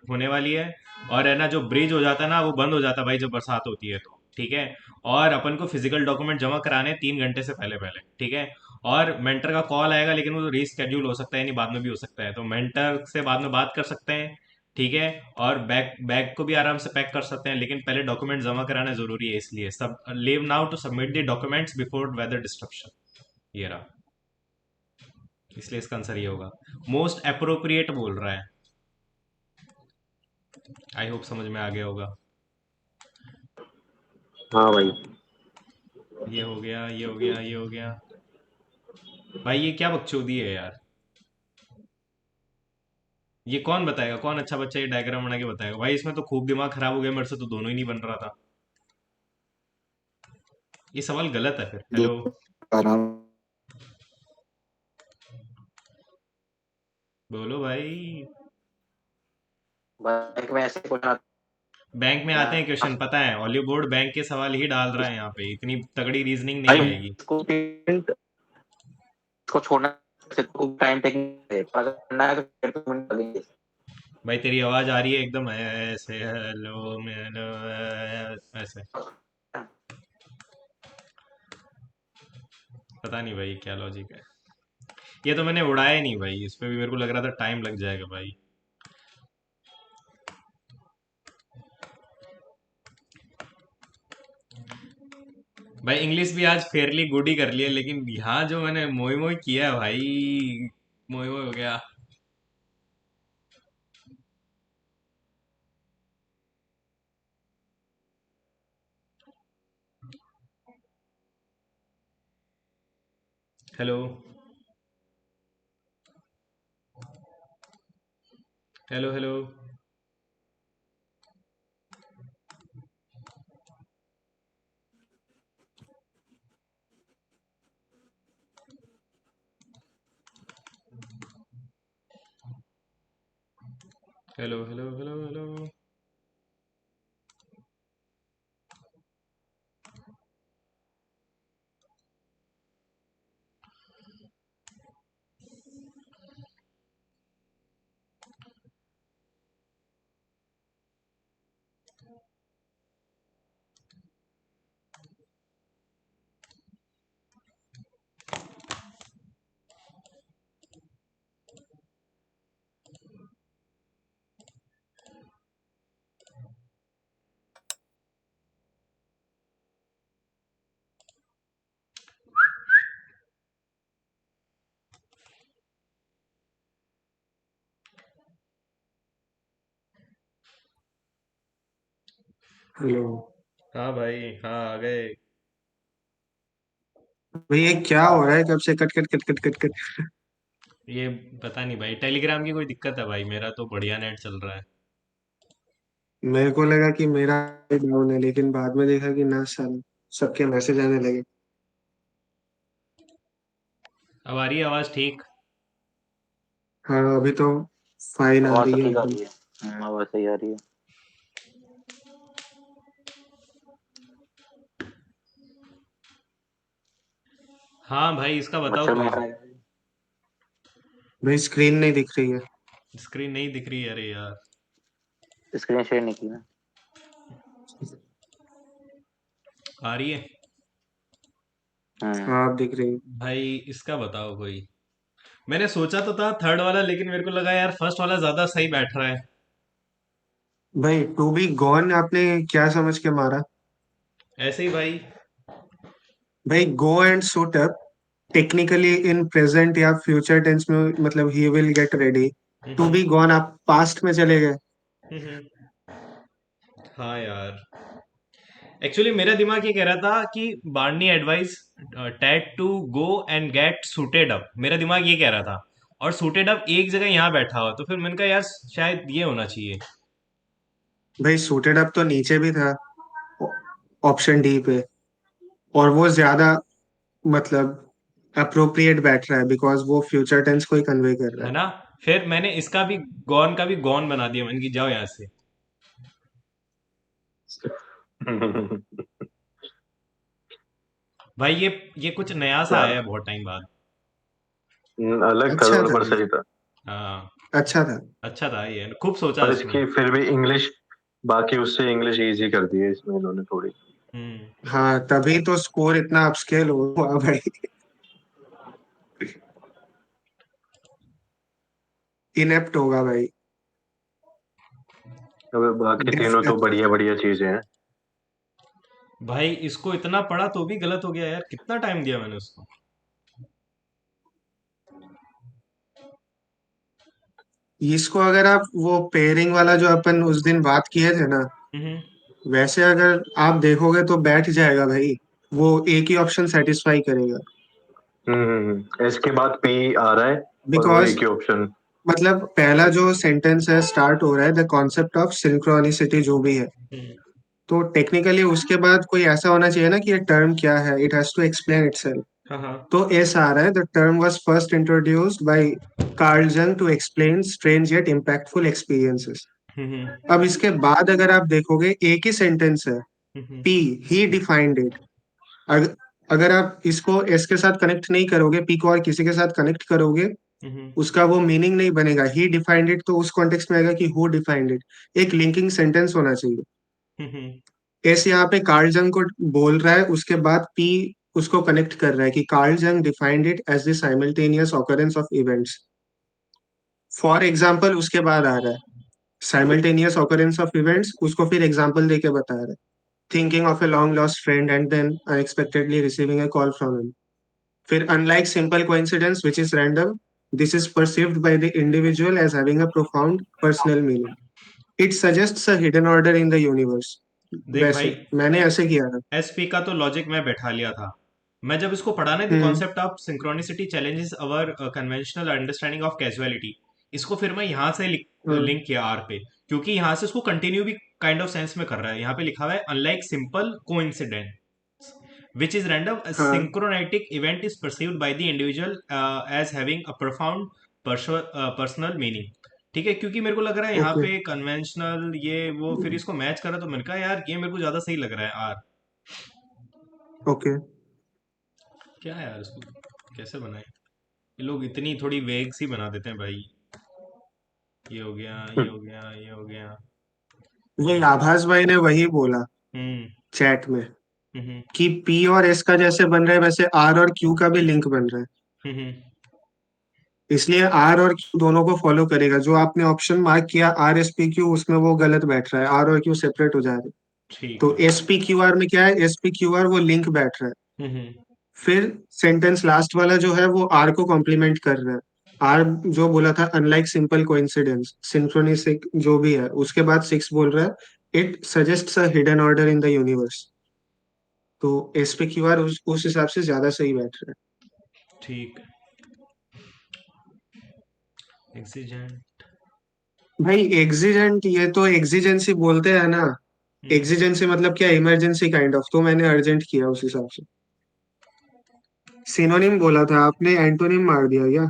होने वाली है। और है ना, जो ब्रिज हो जाता है ना, वो बंद हो जाता है भाई जब बरसात होती है तो। ठीक है। और अपन को फिजिकल डॉक्यूमेंट जमा कराने 3 घंटे से पहले पहले। ठीक है। और मेंटर का कॉल आएगा, लेकिन वो रीस्केड्यूल हो सकता है, नहीं बाद में भी हो सकता है, तो मेंटर से बाद में बात कर सकते हैं। ठीक है। और बैग बैग को भी आराम से पैक कर सकते हैं, लेकिन पहले डॉक्यूमेंट जमा कराना जरूरी है, इसलिए सब leave now to submit the documents before weather disruption. ये रहा। इसलिए इसका आंसर ये होगा। मोस्ट अप्रोप्रिएट बोल रहा है। आई होप समझ में आ गया होगा। हाँ भाई। ये हो गया, ये हो गया, ये हो गया। भाई ये क्या बकचोदी है यार? ये कौन बताएगा, कौन अच्छा बच्चा ये डायग्राम बना के बताएगा भाई? इसमें तो खूब दिमाग खराब हो गया मेरे से, तो दोनों ही नहीं बन रहा था। ये सवाल गलत है फिर। दो हेलो। आराम। बोलो भाई। बैंक में ऐसे क्वेश्चन बैंक में आते हैं आते क्वेश्चन, पता है? हॉलीवुड बैंक के सवाल ही डाल रहा है यहाँ पे, इतनी तगड़ी रीजनिंग नहीं भाई आएगी। इसको इसको छोड़ना टाइम टेकिंग है, अगर करना है तो 1.5 मिनट लगेंगे। भाई तेरी आवाज आ रही है एकदम ऐसे, हेलो हेलो, ऐसे। पता नहीं भाई क्या लॉजिक है। ये तो मैंने उड़ाया ही नहीं भाई, इस पे भी मेरे को लग रहा था टाइम लग जाएगा भाई। भाई इंग्लिश भी आज फेयरली गुड ही कर लिया, लेकिन यहाँ जो मैंने मोई मोई किया है भाई, मोई मोई हो गया। Hello hello hello hello hello hello hello hello हाँ भाई, हाँ आ गए। भाई ये क्या हो रहा है, कब से cut cut cut cut cut cut. ये पता नहीं भाई, टेलीग्राम की कोई दिक्कत है भाई, मेरा तो बढ़िया नेट चल रहा है। मेरे को लगा कि मेरा डाउन है, लेकिन बाद में देखा कि ना सर, सबके मैसेज आने लगे। अब आ रही है आवाज ठीक? हाँ अभी तो फाइन आ आवाज रही तो है ठीक आ एकदम। रही है। आवाज सही आ रही है। हाँ भाई, इसका बताओ मच्छर कोई। मार रहा है। भाई स्क्रीन नहीं दिख रही है। स्क्रीन नहीं दिख रही है, अरे यार। स्क्रीन शेयर नहीं की ना। आ रही है? हम्म। हाँ अब दिख रही है। भाई इसका बताओ कोई। मैंने सोचा तो था थर्ड वाला, लेकिन मेरे को लगा यार फर्स्ट वाला ज्यादा सही बैठ रहा है। भाई टू बी गॉन आपने क्या समझ के मारा? ऐसे ही भाई। भाई go and suit up, technically in present या फ्यूचर टेंस में, मतलब he will get ready. To hmm be gone आप पास्ट में चले गए। हम्म। हाँ यार, एक्चुअली मेरा दिमाग ये कह रहा था कि Barney advise that to go and get suited up, मेरा दिमाग ये कह रहा था। और सूटेड अप एक जगह यहाँ बैठा हुआ, तो फिर मैंने कहा यार शायद ये होना चाहिए। भाई सूटेड अप तो नीचे भी था, ऑप्शन डी पे, और वो ज्यादा, मतलब अप्रोप्रिएट बैठ रहा है बिकॉज वो फ्यूचर टेंस को ही कन्वे कर रहा है है। ना? फिर मैंने इसका भी गॉन का भी गॉन बना दिया, मैंने कि जाओ यहाँ से। भाई ये कुछ नया सा आया यार है बहुत टाइम बाद। अलग था, अच्छा थोड़ा था पर भाई, सही था। हाँ। अच्छा था। अच्छा था ये, खूब सोचा पर इसमें। इसकी फिर भी इंग्लिश, बाकी उससे इंग्लिश इजी कर दी है इसमें इन्होंने थोड़ी। हम्म। हाँ तभी तो स्कोर इतना अपस्केल हुआ भाई। इनेप्ट होगा भाई। अब बाकी डेफ, तीनों तो बढ़िया बढ़िया चीजें हैं। भाई इसको इतना पढ़ा तो भी गलत हो गया यार, कितना टाइम दिया मैंने उसको। इसको अगर आप वो पेयरिंग वाला जो अपन उस दिन बात किए थे ना, हम्म वैसे अगर आप देखोगे तो बैठ जाएगा भाई। वो एक ही ऑप्शन सेटिस्फाई करेगा। इसके बाद पी आ रहा है और वो बिकॉज एक ही ऑप्शन। मतलब पहला जो सेंटेंस है स्टार्ट हो रहा है द कॉन्सेप्ट ऑफ सिंक्रोनिसिटी जो भी है, हम्म तो टेक्निकली उसके बाद कोई ऐसा होना चाहिए ना कि ये टर्म क्या है, it has to explain itself. हाँ हाँ। तो एस आ रहा है the term was first introduced by Carl Jung to explain strange yet impactful experiences. Hmm अब इसके बाद अगर आप देखोगे एक ही सेंटेंस है, हम्म पी ही डिफाइंड इट। अगर अगर आप इसको एस के साथ कनेक्ट नहीं करोगे, पी को और किसी के साथ कनेक्ट करोगे, हम्म उसका वो मीनिंग नहीं बनेगा। ही डिफाइंड इट तो उस कॉन्टेक्स्ट में आएगा कि हु डिफाइंड इट। एक लिंकिंग सेंटेंस होना चाहिए। हम्म एस यहाँ पे कार्ल जंग को बोल रहा है, उसके बाद पी उसको कनेक्ट कर रहा है कि Carl Jung defined it as the simultaneous occurrence of events. For example उसके बाद आ रहा है साइमल्टेनियस ऑकरेंस ऑफ इवेंट्स, उसको फिर एग्जाम्पल देके बता रहा है thinking of a long lost friend and then unexpectedly receiving a call from him. फिर unlike simple coincidence which is random, this is perceived by the individual as having a profound personal meaning. It suggests a hidden order in the universe. देख भाई, वैसे मैंने ऐसे किया था। एसपी का तो लॉजिक मैं बैठा लिया था। मैं जब इसको पढ़ा ना, the concept of synchronicity challenges our conventional understanding of casualty, इसको फिर मैं यहाँ से लिंक किया आर पे, क्योंकि यहाँ से उसको कंटिन्यू भी काइंड ऑफ सेंस में कर रहा है। यहाँ पे लिखा हुआ है unlike simple coincidence which is random, a हाँ synchronistic event is perceived by the individual as having a profound personal meaning। ठीक है, क्योंकि मेरे को लग रहा है यहाँ ओके पे कन्वेंशनल ये वो, फिर इसको मैच करा तो मैंने कहा यार ये मेरे को ज्यादा सही लग रहा है आर। ओके क्या है यार, इसको कैसे बनाए ये लोग, इतनी थोड़ी वेग सी बना देते हैं भाई। ये हो गया, ये हो गया, ये हो गया। ये आभास भाई ने वही बोला हम्म चैट में हम्म कि पी और एस का जैसे बन रहा है वैसे आर और क्यू का भी लिंक बन रहा है, हम्म। इसलिए आर और क्यू दोनों को फॉलो करेगा। जो आपने ऑप्शन मार्क किया आर एस पी क्यू, उसमें वो गलत बैठ रहा है, आर और क्यू सेपरेट हो जा रहे हैं। ठीक तो है। एस पी क्यू आर में क्या है, एस पी क्यू आर वो लिंक बैठ रहा है। हम्म। फिर सेंटेंस लास्ट वाला जो है वो आर को कॉम्प्लीमेंट कर रहा है। आर जो बोला था अनलाइक सिंपल कोइंसिडेंस सिंक्रोनिसिक जो भी है, उसके बाद सिक्स बोल रहा है it suggests a hidden order in the universe. तो एस पे क्यू आर उस हिसाब से ज्यादा सही बैठ रहा ठीक। एक्सीजेंट। है। भाई एग्जिजेंट ये तो एग्जिजेंसी बोलते हैं ना, एग्जिजेंसी मतलब क्या, इमरजेंसी काइंड ऑफ, तो मैंने अर्जेंट किया उस हिसाब से। सिनोनिम बोला था आपने, एंटोनिम मार दिया क्या?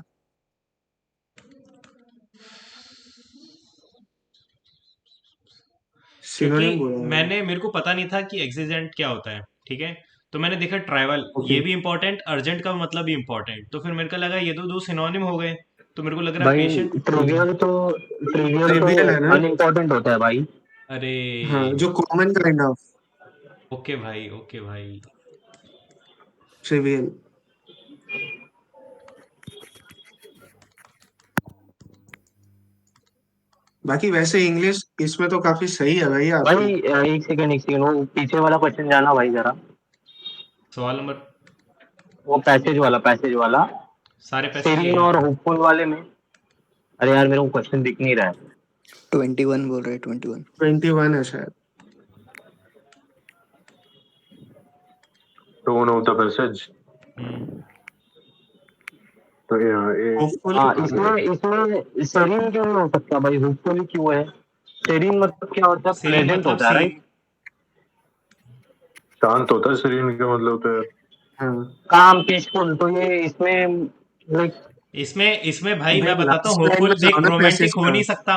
क्योंकि सिनोनिम बोला है। मेरे को पता नहीं था कि एक्सीजेंट क्या होता है, ठीक है। तो मैंने देखा ट्राइवल, ओके ये भी इंपॉर्टेंट, अर्जेंट का मतलब भी इंपॉर्टेंट, तो फिर मेरे को लगा ये तो दो सिनोनिम हो गए। तो मेरे को लग रहा है भाई पेशेंट। ट्रिवियल तो ट्रिवियल है ना? अनइम्पोर्टेंट होता है भाई। अरे हाँ जो कॉमन काइंड ऑफ ओके भाई, ओके भाई। ट्रिवियल। बाकी वैसे इंग्लिश इसमें तो काफी सही है भाई आपकी। भाई एक सेकंड वो पीछे वाला क्वेश्चन जाना भाई जरा, सवाल नंबर, वो पैसेज वाला सारे पैसेज सेरिन यही और हैं। होपफुल वाले में। अरे यार मेरे को क्वेश्चन दिख नहीं रहा है। 21 बोल रहे हैं 21। 21 है शायद। Tone of the passage. हम्म। तो ये होपफुल हाँ इसमें सेरिन क्यों नहीं हो सकता भाई, होपफुल क्यों है? सेरिन मतलब क्या होता है? सीरीन प्रेजेंट मतलब होता है राइट? शांत होता है शरीर का मतलब होता है। हाँ काम पीसफुल, तो ये इसमें लाइक इसमें भाई भाई मैं बताता हूँ, लास्ट लाइन होपफुल में जाओ देख ना रोमांटिक पैसेज हो का। नहीं सकता,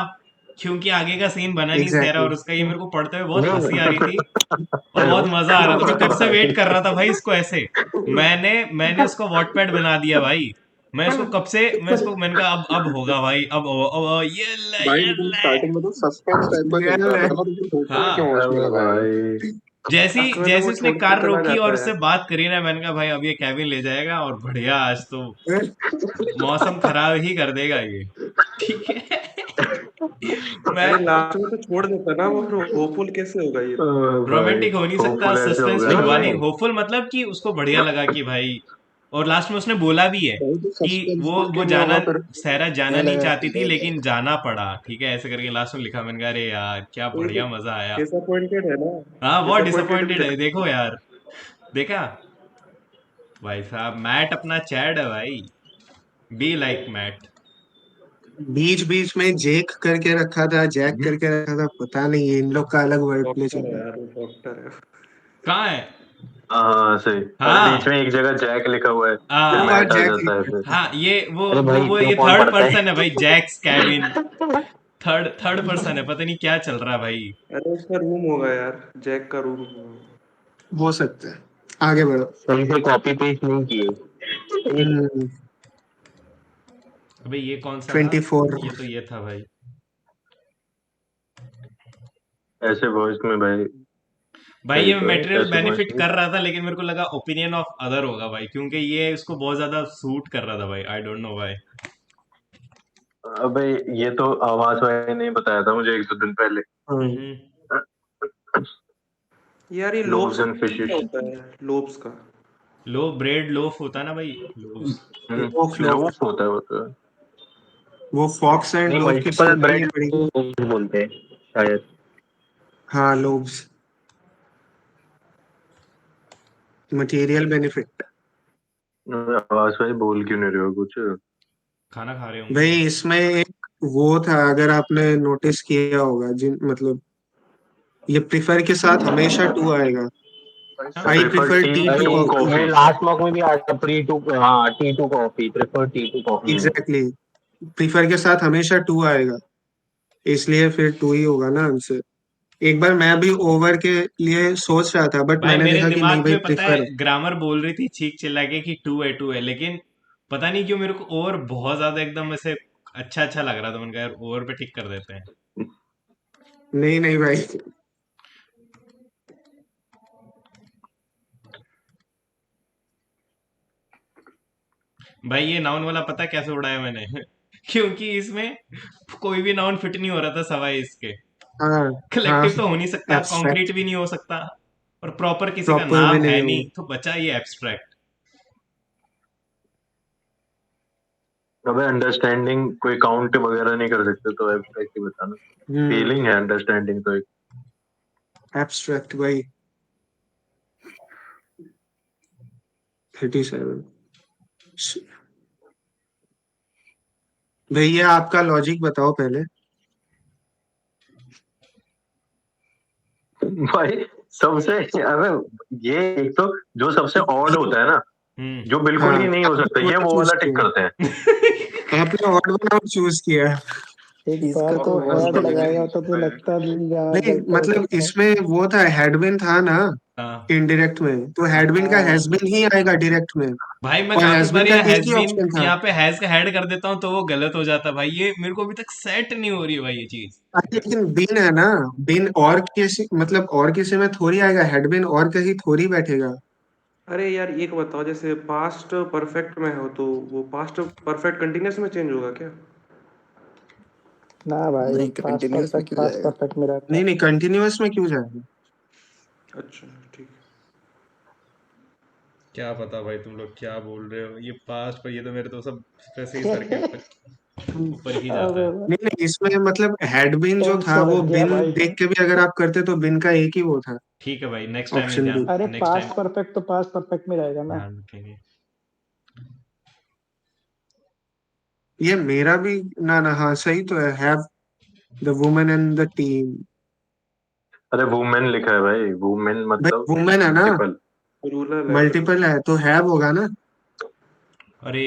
क्योंकि आगे का सीन बना नहीं सहरा एग्जैक्टली और उसका, ये मेरे को पढ़ते हुए बहुत हंसी आ रही थी और हेलो। बहुत मजा आ रहा था। मैं कब से वेट कर रहा था भाई इसको ऐसे। मैंने उसको वॉटपैड बना दिया भाई। मैं इसको कब से, मैंने कहा अब होगा भाई, भाई ये लेकिन ले। स्टार्टिंग में तो सस्पेंस टाइप का चल रहा था ना, तो फिर होपफुल हाँ, क्यों उसमें अरे लगाया? भाई जैसी वो उसने छोड़ के कार चला रोकी और जाता उससे है। बात करी ना, मैंने कहा भाई अब ये कैबिन ले जाएगा और बढ़िया, आज तो मौसम खराब ही कर देगा ये। ठीक है। मैं अरे लास्ट में तो छोड़ देता ना वो, फिर होपफुल कैसे होगा ये? भाई रोमांटिक हो नहीं सकता, होपफुल ऐसे हो सस्पेंस गया भी ना हुआ भाई। नहीं, होपफुल मतलब कि उसको बढ़िया लगा कि भाई, और लास्ट में उसने बोला भी है भाई तो कि सस्पेंसफुल वो क्यों नहीं जाना, होगा फिर? सहरा जाना क्या नहीं लगा चाहती थी ले ले। लेकिन जाना पड़ा, ठीक है, ऐसे करके लास्ट में लिखा। मैंने कहा अरे यार क्या तो ये बढ़िया, तो मजा आया। डिसअपॉइंटेड है ना, हाँ बहुत डिसअपॉइंटेड भी डिसअपॉइंटेड है, दिखा। देखो यार, देखा भाई साहब, मैट अपना चैड है भाई, बी लाइक मैट। बीच बीच में जेक करके रखा था, जैक करके रखा था, पता नहीं ये इन लोग का अलग वर्ड प्ले चल डॉक्टर है रहा यार, वो डॉक्टर है। कहाँ है? हाँ सही। अरे बीच हाँ में एक जगह जैक लिखा हुआ है, फिर है। हाँ और मैट आ जैक जाता है फिर। हाँ, ये अरे भाई वो क्यों ये कौन थर्ड पढ़ता पर्सन है है? भाई, जैक्स कैबिन, थर्ड पर्सन है, पता नहीं क्या चल रहा है भाई। अरे उसका रूम होगा यार, जैक का रूम होगा। हो सकता है। आगे बढ़ो। सही से कॉपी पेस्ट नहीं किए। अबे ये कौन सा था? 24। ये तो ये था भाई। ऐसे वॉइस में भाई भाई सही ये तो है, मटेरियल ऐसे वॉइस बेनिफिट में। कर रहा था, लेकिन मेरे को लगा ओपिनियन ऑफ अदर होगा भाई, क्योंकि ये इसको बहुत ज्यादा सूट कर रहा था भाई, आई डोंट नो भाई। अबे ये तो आवाज भाई ने बताया था मुझे एक दो दिन पहले। हाँ यार ये लोव्स लोब्स एंड फिशेस। होता है, लोब्स का। लो ब्रेड लोफ होता है ना भाई, लोव्स। लोफ लोफ लोव्स होता है वो तो। वो फॉक्स एंड नहीं लोफ की मल्टीपल स्टोरी ब्रेड नहीं पड़ी? बोलते हैं शायद। हाँ लोब्स, मटेरियल बेनिफिट। आवाज भाई बोल क्यों नहीं रहे हो कुछ? खाना खा रहे होंगे। भाई इसमें एक वो था, अगर आपने नोटिस किया होगा, जिन मतलब ये प्रिफर के साथ हमेशा टू आएगा। I prefer prefer tea T भाई टू टू कॉफी। ये कॉफी। लास्ट मॉक में भी आया प्री टू, हाँ T2 coffee, prefer T2 coffee. Exactly, prefer के साथ हमेशा टू आएगा, इसलिए फिर टू ही होगा ना आंसर। एक बार मैं भी ओवर के लिए सोच रहा था, बट भाई मैंने मेरे देखा कि नहीं दिमाग भाई, में पता है प्रिफर। ग्रामर बोल रही थी चीख चिल्ला के कि टू है, लेकिन पता नहीं क्यों मेरे को ओवर बहुत ज्यादा एकदम ऐसे अच्छा अच्छा लग रहा था। मैंने कहा यार ओवर पे टिक कर देते हैं। नहीं नहीं भाई। भाई ये नाउन वाला पता कैसे उड़ाया मैंने क्योंकि इसमें कोई भी नाउन फिट नहीं हो रहा था सवाए इसके। हाँ हाँ, कलेक्टिव तो हो नहीं सकता, एब्स्ट्रैक्ट कॉन्क्रीट भी नहीं हो सकता, और प्रॉपर किसी का प्रॉपर भी नाम नहीं है होगा। नहीं, तो बचा ये एब्स्ट्रैक्ट। अबे अंडरस्टैंडिंग कोई काउंट वगैरह नहीं कर सकते तो एब्स्ट्रैक्ट ही बताना। फीलिंग है अंडरस्टैंडिंग तो एक। एब्स्ट्रैक्ट भाई। 37। भैया आपका लॉजिक बताओ पहले। भाई सबसे, अबे ये एक तो जो सबसे ऑड होता है ना, हम्म। जो बिल्कुल हाँ, ही नहीं हो सकता, आपने ये वही वो चूज वाला टिक किया। करते हैं। आपने ऑड वन आउट चूज किया। एक इसका बार तो तो बहुत हेड बढ़िया है। लगाएगा तो लगता नहीं यहाँ नहीं गलत हो मतलब सकता है। इसमें वो था, हैडबिन था ना हाँ इनडायरेक्ट में, तो हैडबिन का हाँ हैजबिन ही आएगा डायरेक्ट में। भाई मैं और काफी बार हैजबिन का ये एक हैज ही बीन ऑप्शन था। यहाँ पे हैज का हेड कर देता हूँ तो वो गलत हो जाता है। भाई ये मेरे को अभी तक सेट नहीं हो रही है भाई ये चीज। अरे लेकिन बिन है ना, बिन और किसी मतलब और किसी में थोड़ी आएगा, हैडबिन और कहीं थोड़ी बैठेगा। अरे यार एक बताओ, जैसे पास्ट परफेक्ट में हो तो वो पास्ट परफेक्ट कंटिन्यूस में चेंज होगा क्या? ना भाई, नहीं, कंटिन्यूअस में क्यों पास्ट जाएगा? परफेक्ट में रहता नहीं है। नहीं, कंटिन्यूअस में क्यों जाएगा? अच्छा ठीक। क्या पता भाई तुम लोग क्या बोल रहे हो, ये पास्ट पर, ये तो मेरे तो सब वैसे ही सर के ऊपर ही जाता है। अब नहीं नहीं, इसमें मतलब हैडबिन जो था टेंशन वो लग गया बिन भाई। देख के भी अगर आप करते तो बिन का एक ही वो था, ठीक है भाई, नेक्स्ट टाइम ये ऑप्शन ध्यान, बी। अरे नेक्स्ट टाइम पास्ट परफेक्ट तो पास्ट परफेक्ट में रहेगा ना। ध्यान रखेंगे। ये मेरा भी ना ना, हाँ सही तो है, have the women and the team. अरे वुमेन लिखा है भाई, वुमेन भाई मतलब वुमेन है ना, मल्टीपल। रूरल है फिर। मल्टीपल है तो हैव होगा ना। अरे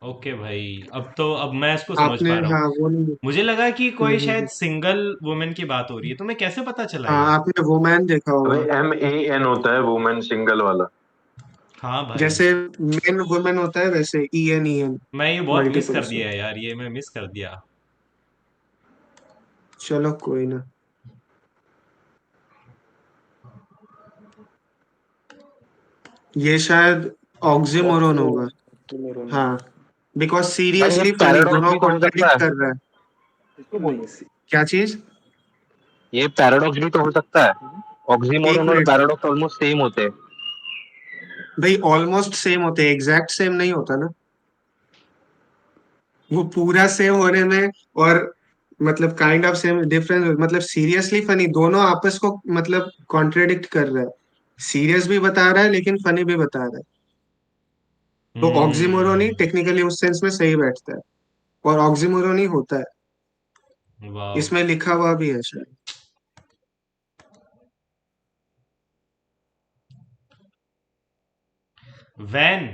ओके भाई, अब मैं इसको समझ आपने पा रहा हूँ। हाँ वो नहीं। मुझे लगा कि कोई शायद हम्म। सिंगल वुमेन की बात हो रही है, तुम्हें कैसे पता चला हाँ, ये? आपने वुमेन देखा अबे होगा। MAN होता है वुमेन सिंगल वाला। हाँ भाई, जैसे मेन वुमेन होता है वैसे EN मैं ये बहुत मिस कर मल्टीपल्स दिया में। है यार, ये मैं मिस कर दिया। चलो कोई ना। ये शायद ऑक्सीमोरोन होगा। ऑक्सीमोरोन हाँ, होगा। बिकॉज भाई ये सीरियसली फनी, पैराडॉक्स दोनों भी तो हो सकता कॉन्ट्रडिक्ट है। कर रहा है। नहीं क्या चीज? ये पैराडॉक्स भी तो हो सकता है। एक ऑक्सीमोरोन और मिनट पैराडॉक्स ऑलमोस्ट सेम होते हैं। भाई, ऑलमोस्ट सेम होते हैं, एग्जैक्ट सेम नहीं होता ना वो पूरा सेम होने में। और मतलब काइंड ऑफ सेम डिफरेंस, मतलब सीरियसली फनी, दोनों आपस को मतलब कॉन्ट्रडिक्ट कर रहा है। सीरियस भी बता रहा है लेकिन फनी भी बता रहा है। तो ऑक्सीमोरोन ही हम्म। टेक्निकली उस सेंस में सही बैठता है, और ऑक्सीमोरोन ही होता है। वाह। इसमें लिखा हुआ भी है शायद। वैन।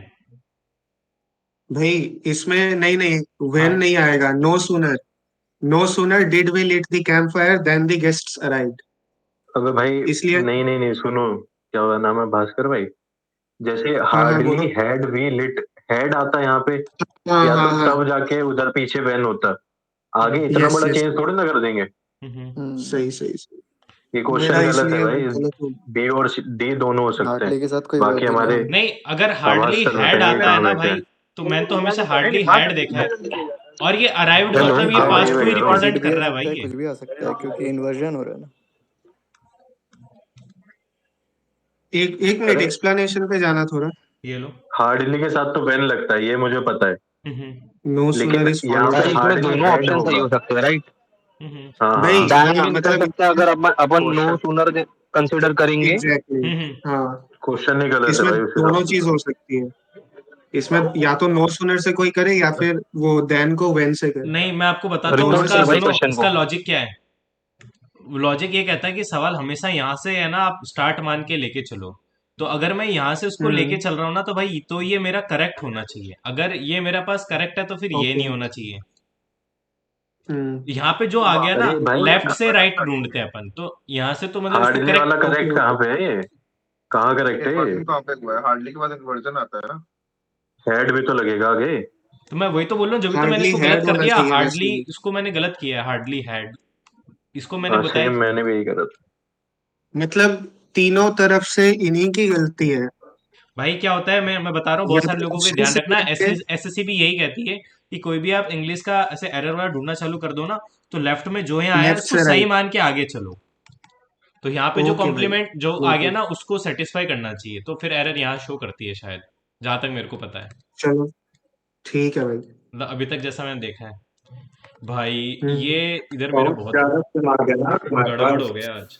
भाई इसमें नहीं नहीं, वेन हाँ नहीं आएगा। No sooner, no sooner did we lit the campfire then the guests arrived. अबे भाई इसलिए नहीं नहीं नहीं, सुनो, क्या हुआ नाम है भास्कर भाई। जैसे हाँ हाँ बोलो। Hardly had we lit, had आता है यहाँ पे, हाँ या हाँ तो हाँ, तब जाके उधर पीछे वैन होता। आगे इतना यस बड़ा यस, चेंज थोड़ी ना कर देंगे। हम्म। सही सही सही। ये मेरा क्वेश्चन गलत है इसलिए वो भाई। गलत हो बी और डी दोनों हो सकते हैं। हार्टली के साथ कोई बाकी वर्ब ही नहीं हमारे होंगे। नहीं, अगर आवाज हार्डली सर हैड बताएंगे आता है कहाँ ना बैठे भाई, हैं। तो मैं तो हमेशा हार्डली हैड देखा है, और ये अराइव्ड हेलो, मतलब ये हाँ वही पास्ट मैं को ही कह रहा हूँ। रिप्रेजेंट डिड भी कर आ रहा है सकता भाई है, ये। कुछ भी आ सकता है, क्योंकि इन्वर्जन हो रहा है ना। एक एक मिनट, अरे एक्सप्लेनेशन पे जाना थोड़ा। ये लो। हार्डली के साथ तो वैन लगता है, ये मुझे पता है। हम्म। नो लेकिन सूनर इज यहाँ फॉलोड पे भाई बाय। इसमें हार्डली दोनों हेड ऑप्शन सही होगा। हो सकते हैं, राइट। हम्म। हाँ भाई हाँ। दाया हाँ भी निकल मतलब सकता है अगर अपन नो क्वेश्चन, सूनर कंसिडर करेंगे। एग्जैक्टली। हम्म। हाँ, क्वेश्चन ही गलत है इसमें भाई उस दोनों हिसाब से चीज तो। हो सकती है। इसमें या तो नो सूनर से कोई करे या फिर वो देन को व्हेन से करे। नहीं, मैं आपको बताता हूँ दोनों इसका, से भाई सुनो क्वेश्चन इसका को लॉजिक क्या है। लॉजिक ये कहता है कि सवाल हमेशा यहाँ से है ना, आप स्टार्ट मान के लेके चलो। तो अगर मैं यहाँ से उसको लेके हम्म। चल रहा हूँ ना, तो भाई तो ये मेरा करेक्ट होना चाहिए। अगर ये मेरे पास करेक्ट है तो फिर ये ओके। नहीं होना चाहिए। हम्म। यहाँ पे जो आ गया ना, अरे भाई लेफ्ट से राइट ढूंढते हैं अपन, तो यहाँ से तो मतलब इसको हार्डली वाला करेक्ट। ओके करेक्ट कहाँ ओके। पे है ये? कहाँ करेक्ट है ये? इन्वर्जन कहाँ पे हुआ है? हार्डली के बाद इन्वर्जन आता है ना। हेड भी तो लगेगा आगे। तो मैं वही तो बोल रहा हूँ, जब भी तो मैंने हार्डली इसको गलत हैड कर होना दिया। चाहिए वैसे हार्डली भी। इसको मैंने गलत किया है, हार्डली हैड। इसको मैंने हाँ बताया सेम मैंने भी यही करा था। मतलब तीनों तरफ से इन्हीं की गलती है। भाई क्या होता है, मैं बता रहा हूँ, बहुत या सारे तो लोगों को ऑप्शन ध्यान से रखना। लेके। एसएससी भी यही कहती है कि कोई भी आप इंग्लिश का ऐसे एरर वाला ढूंढना चालू कर दो ना, तो लेफ्ट में जो यहाँ आया लेफ्ट उसको से सही राइट। मान के आगे चलो। तो यहाँ पे जो ओके भाई। कॉम्प्लीमेंट जो आ गया नोटेड। ना, उसको सेटिस्फाई करना चाहिए, तो फिर एरर यहाँ शो करती है शायद, जहां तक मेरे को पता है। चलो ठीक है भाई। मतलब अभी तक जैसा मैंने देखा है। भाई हम्म। ये इधर मेरा बहुत बहुत ज्यादा दिमाग है ना तुम्हारे गड़बड़ हो पास। गया आज।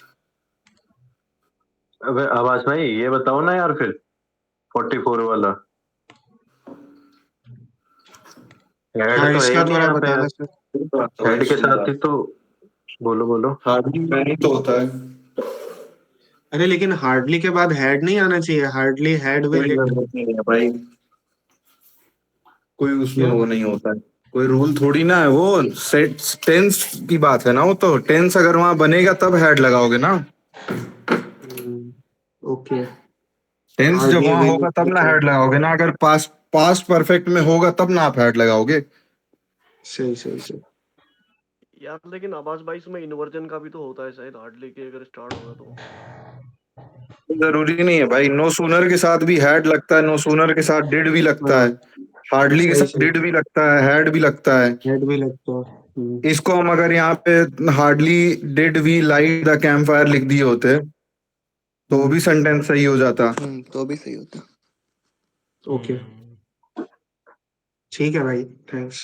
अबे आवाज भाई ये बताओ ना यार फिर 44 वाला हेड हाँ तो है ही इसका नहीं थोड़ा यहाँ पे यार। बताना सर। हेड के साथ ही तो बोलो बोलो। हार्डली में ही तो होता है। अरे लेकिन हार्डली के बाद हैड नहीं आना चाहिए, हार्डली हैड विल कोई हिट। जरूरत नहीं है भाई, कोई उसमें क्यों? वो नहीं होता है। कोई रूल थोड़ी ना है वो। सेट टेंस की बात है ना, वो तो टेंस अगर वहां बनेगा तब हेड लगाओगे ना। ओके। टेंस जब हार्डली वहां विल होगा तब हिट ना है। हेड लगाओगे ना। अगर पास्ट पास्ट परफेक्ट में होगा तब ना आप हेड लगाओगे। सही सही सही। यार लेकिन आवाज भाई इसमें इन्वर्जन का भी तो होता है शायद, हार्डली के अगर स्टार्ट होगा तो। जरूरी नहीं है भाई, नो सूनर के साथ भी हेड लगता है, नो सूनर के साथ डिड भी लगता हाँ है, हार्डली के सही साथ सही। डिड भी लगता है, हेड भी लगता है। हेड भी लगता है। इसको हम अगर यहाँ पे hardly did we light the campfire लिख दिए होते तो वो भी हम्म। सेंटेंस सही हो जाता। तो भी सही होता। ओके ठीक है भाई। थैंक्स।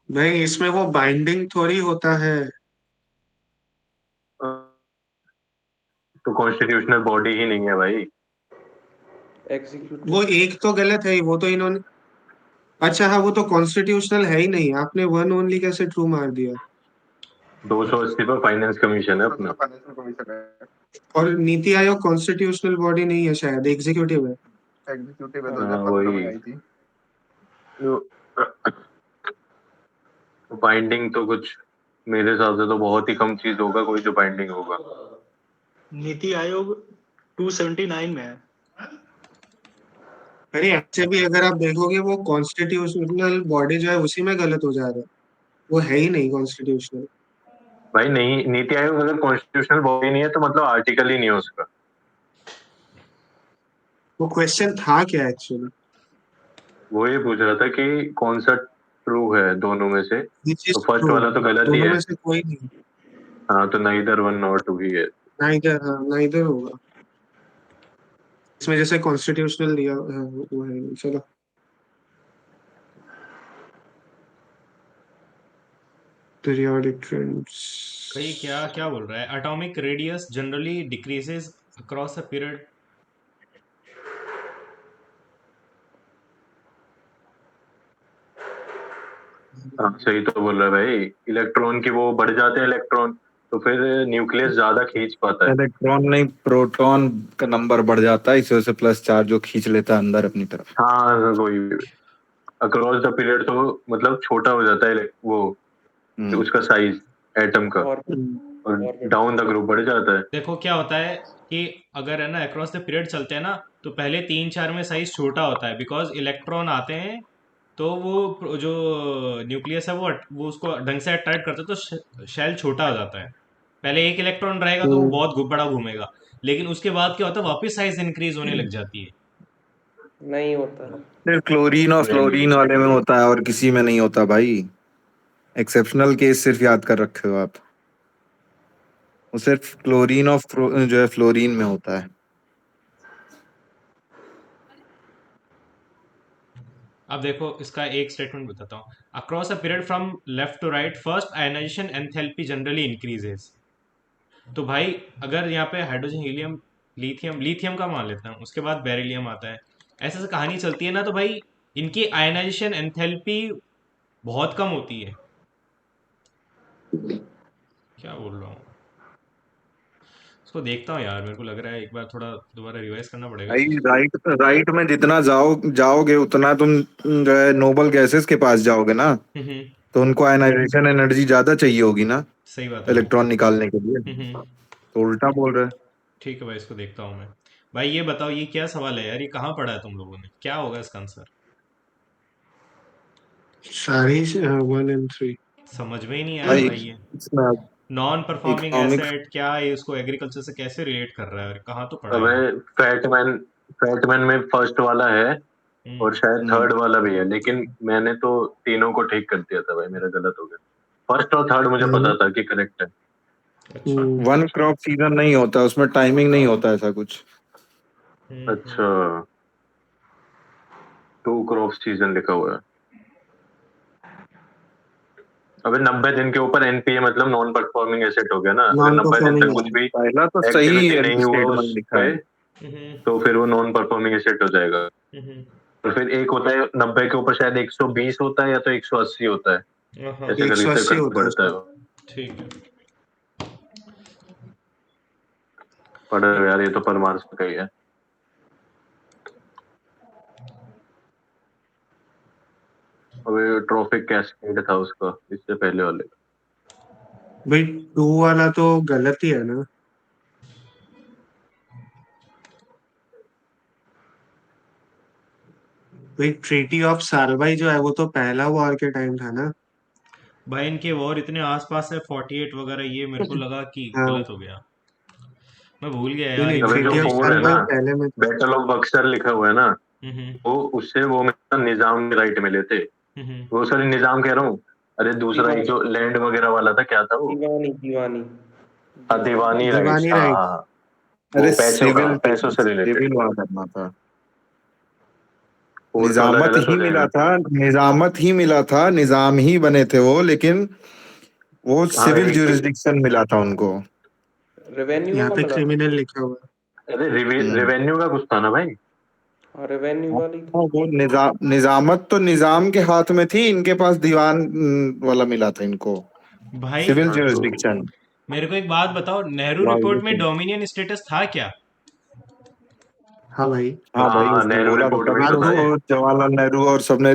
भाई इसमें वो बाइंडिंग थोड़ी होता है। तो कॉन्स्टिट्यूशनल बॉडी ही नहीं है भाई। वो एग्जीक्यूटिव। एक तो गलत है, वो तो इन्होंने। अच्छा हाँ, वो तो कॉन्स्टिट्यूशनल है ही नहीं, आपने वन ओनली कैसे ट्रू मार दिया? 280 पर फाइनेंस कमीशन है अपना। और नीति आयोग कॉन्स्टिट्यूशनल बॉडी नहीं है शायद, एग्जीक्यूटिव है। एग्जीक्यूटिव है, हाँ 2015 में वही आई थी। बाइंडिंग तो कुछ मेरे हिसाब से तो बहुत ही कम चीज होगा कोई जो बाइंडिंग होगा। नीति आयोग 279 में है। अरे ऐसे भी अगर आप देखोगे वो कॉन्स्टिट्यूशनल बॉडी जो है उसी में गलत हो जा रहा है। वो है ही नहीं कॉन्स्टिट्यूशनल। भाई नहीं, नीति आयोग अगर कॉन्स्टिट्यूशनल बॉडी नहीं है तो मतलब आर्टिकल ही नहीं है उसका। वो क्वेश्चन था क्या एक्चुअली? वो ये पूछ रहा था कि कौन सा ट्रू है दोनों में से। विच तो इज फर्स्ट ट्रू? वाला तो गलत ही दोनों है। में से कोई नहीं। हाँ तो नाइदर वन नॉट टू ही है। नाइदर, हाँ नाइदर होगा। इसमें जैसे कॉन्स्टिट्यूशनल दिया है वो है नहीं। चलो। Periodic trends. भाई क्या क्या बोल रहा है, atomic radius generally decreases across a period. हाँ सही तो बोल रहा है भाई। इलेक्ट्रॉन की वो बढ़ जाते हैं इलेक्ट्रॉन, तो फिर न्यूक्लियस ज्यादा खींच पाता है। इलेक्ट्रॉन नहीं, प्रोटॉन का नंबर बढ़ जाता है, इस वजह से प्लस चार्ज जो खींच लेता है अंदर अपनी तरफ। हाँ वही। अक्रॉस द पीरियड तो मतलब छोटा हो जाता है वो उसका साइज एटम का। और और ऑर्बिट। डाउन द ग्रुप बढ़ जाता है। देखो क्या होता है कि अगर है ना अक्रॉस द पीरियड चलते हैं ना, तो पहले 3-4 में साइज छोटा होता है, बिकॉज इलेक्ट्रॉन आते हैं, तो वो जो न्यूक्लियस है वो उसको ढंग से अट्रैक्ट करता है, तो शेल छोटा हो जाता है। पहले एक इलेक्ट्रॉन रहेगा तो वो बहुत बड़ा घूमेगा, लेकिन उसके बाद क्या होता है, वापस साइज इंक्रीज होने लग जाती है। नहीं होता है। सिर्फ क्लोरीन और नहीं फ्लोरीन वाले में होता है और किसी में नहीं होता भाई। एक्सेप्शनल केस सिर्फ याद कर रखे हो आप। वो सिर्फ क्लोरीन और जो है फ्लोरीन में होता है। अब देखो इसका एक स्टेटमेंट बताता हूँ। across a period from left to right first ionization enthalpy generally increases। तो भाई अगर यहाँ पे हाइड्रोजन हीलियम लिथियम का मान लेते हैं, उसके बाद बेरिलियम आता है, ऐसे ऐसे कहानी चलती है ना, तो भाई इनकी आयनाइजेशन एंथैल्पी बहुत कम होती है। क्या बोल रहा हूँ, इसको देखता हूँ यार, मेरे को लग रहा है एक बार थोड़ा दोबारा रिवाइज करना पड़ेगा भाई इसको। राइट राइट में जितना जाओगे उतना तुम जो है नोबल गैसेस के पास जाओगे ना, हम्म, तो उनको आयनाइजेशन एनर्जी ज्यादा चाहिए होगी ना सही बात है भाई। इलेक्ट्रॉन निकालने के लिए, हम्म, तो उल्टा बोल रहे हैं। ठीक है भाई, इसको देखता हूँ मैं। भाई ये बताओ, ये क्या सवाल है यार, ये कहाँ पढ़ा है तुम लोगों ने, क्या होगा इसका आंसर? सारी 1 and 3। समझ में ही नहीं आया भाई भाई ये इसमें नॉन परफॉर्मिंग इकोनॉमिक्स एसेट क्या है, इसको एग्रीकल्चर से कैसे रिलेट कर रहा है, और कहाँ तो पढ़ा है अबे ये? फैटमैन फैटमैन में फर्स्ट वाला है हम्म, और शायद थर्ड वाला भी है, लेकिन मैंने तो तीनों को ठीक कर दिया था भाई, मेरा गलत हो गया। फर्स्ट और थर्ड मुझे पता था कि करेक्ट है। अच्छा। वन क्रॉप सीजन नहीं होता, उसमें टाइमिंग नहीं होता ऐसा कुछ। अच्छा, 2 क्रॉप सीजन लिखा हुआ है। अबे 90 दिन के ऊपर एनपीए मतलब नॉन परफॉर्मिंग एसेट हो गया ना। अगर नॉन 90 दिन तक परफॉर्मिंग कुछ भी पहला तो सही एक्टिविटी नहीं हुआ उस स्टेटमेंट लिखा पे, है। तो फिर वो नॉन परफॉर्मिंग एसेट हो जाएगा। हम्म, और फिर एक होता है 90 के ऊपर शायद 120 होता है या तो 180 होता है, हाँ, ऐसे करके 180 करके होता है बढ़ता है उसका। वो। ठीक है। पढ़ यार, ये तो परमार्श का ही है। अबे ट्रॉफिक कैस्केड था उसका इससे पहले वाले का। भाई 2 वाला तो गलत ही है ना। भाई ट्रीटी ऑफ सालबाई जो है वो तो पहला वॉर के टाइम था ना। भाई इनके वॉर इतने आसपास है 48 वगैरह, ये मेरे को लगा कि हाँ, गलत हो गया, मैं भूल गया नहीं यार नहीं, इनकी अबे जो ट्रीटी ऑफ डेट। 4 है ना, सालबाई पहले में था। बैटल ऑफ बक्सर लिखा हुआ है ना, हम्म, वो उससे वो मतलब निजाम के राइट मिले थे। हम्म, वो सॉरी निजाम कह रहा हूँ, अरे दूसरा एक दीवानी जो लैंड वगैरह वाला था, क्या था वो? दीवानी दीवानी हाँ, दीवानी राइट्स, दीवानी हाँ राइट। हाँ हाँ। वो अरे पैसों का, सिविल पैसों से रिलेटेड। सिविल वहां करना था। फोर्थ वाला निजामत गलत ही हो मिला जाएगा। था, निजामत ही मिला था, निजाम ही बने थे वो, लेकिन वो हाँ सिविल एक, ज्यूरिसडिक्शन मिला था उनको। रेवेन्यू यहाँ का पे मिला था। क्रिमिनल लिखा हुआ अरे हम्म। रेवेन्यू का कुछ था ना भाई। हाँ रेवेन्यू हाँ, वाली थी। वो निजामत तो निजाम के हाथ में थी, इनके पास दीवान वाला मिला था इनको, भाई सिविल हाँ तो ज्यूरिसडिक्शन। मेरे को एक बात बताओ, नेहरू लॉ रिपोर्ट में ये डोमिनियन स्टेटस था क्या? हाँ भाई। हाँ भाई, हाँ, उसने नेहरू बोला था, रिपोर्ट में ही तभी तो तो था ये। जवाहरलाल नेहरू और सबने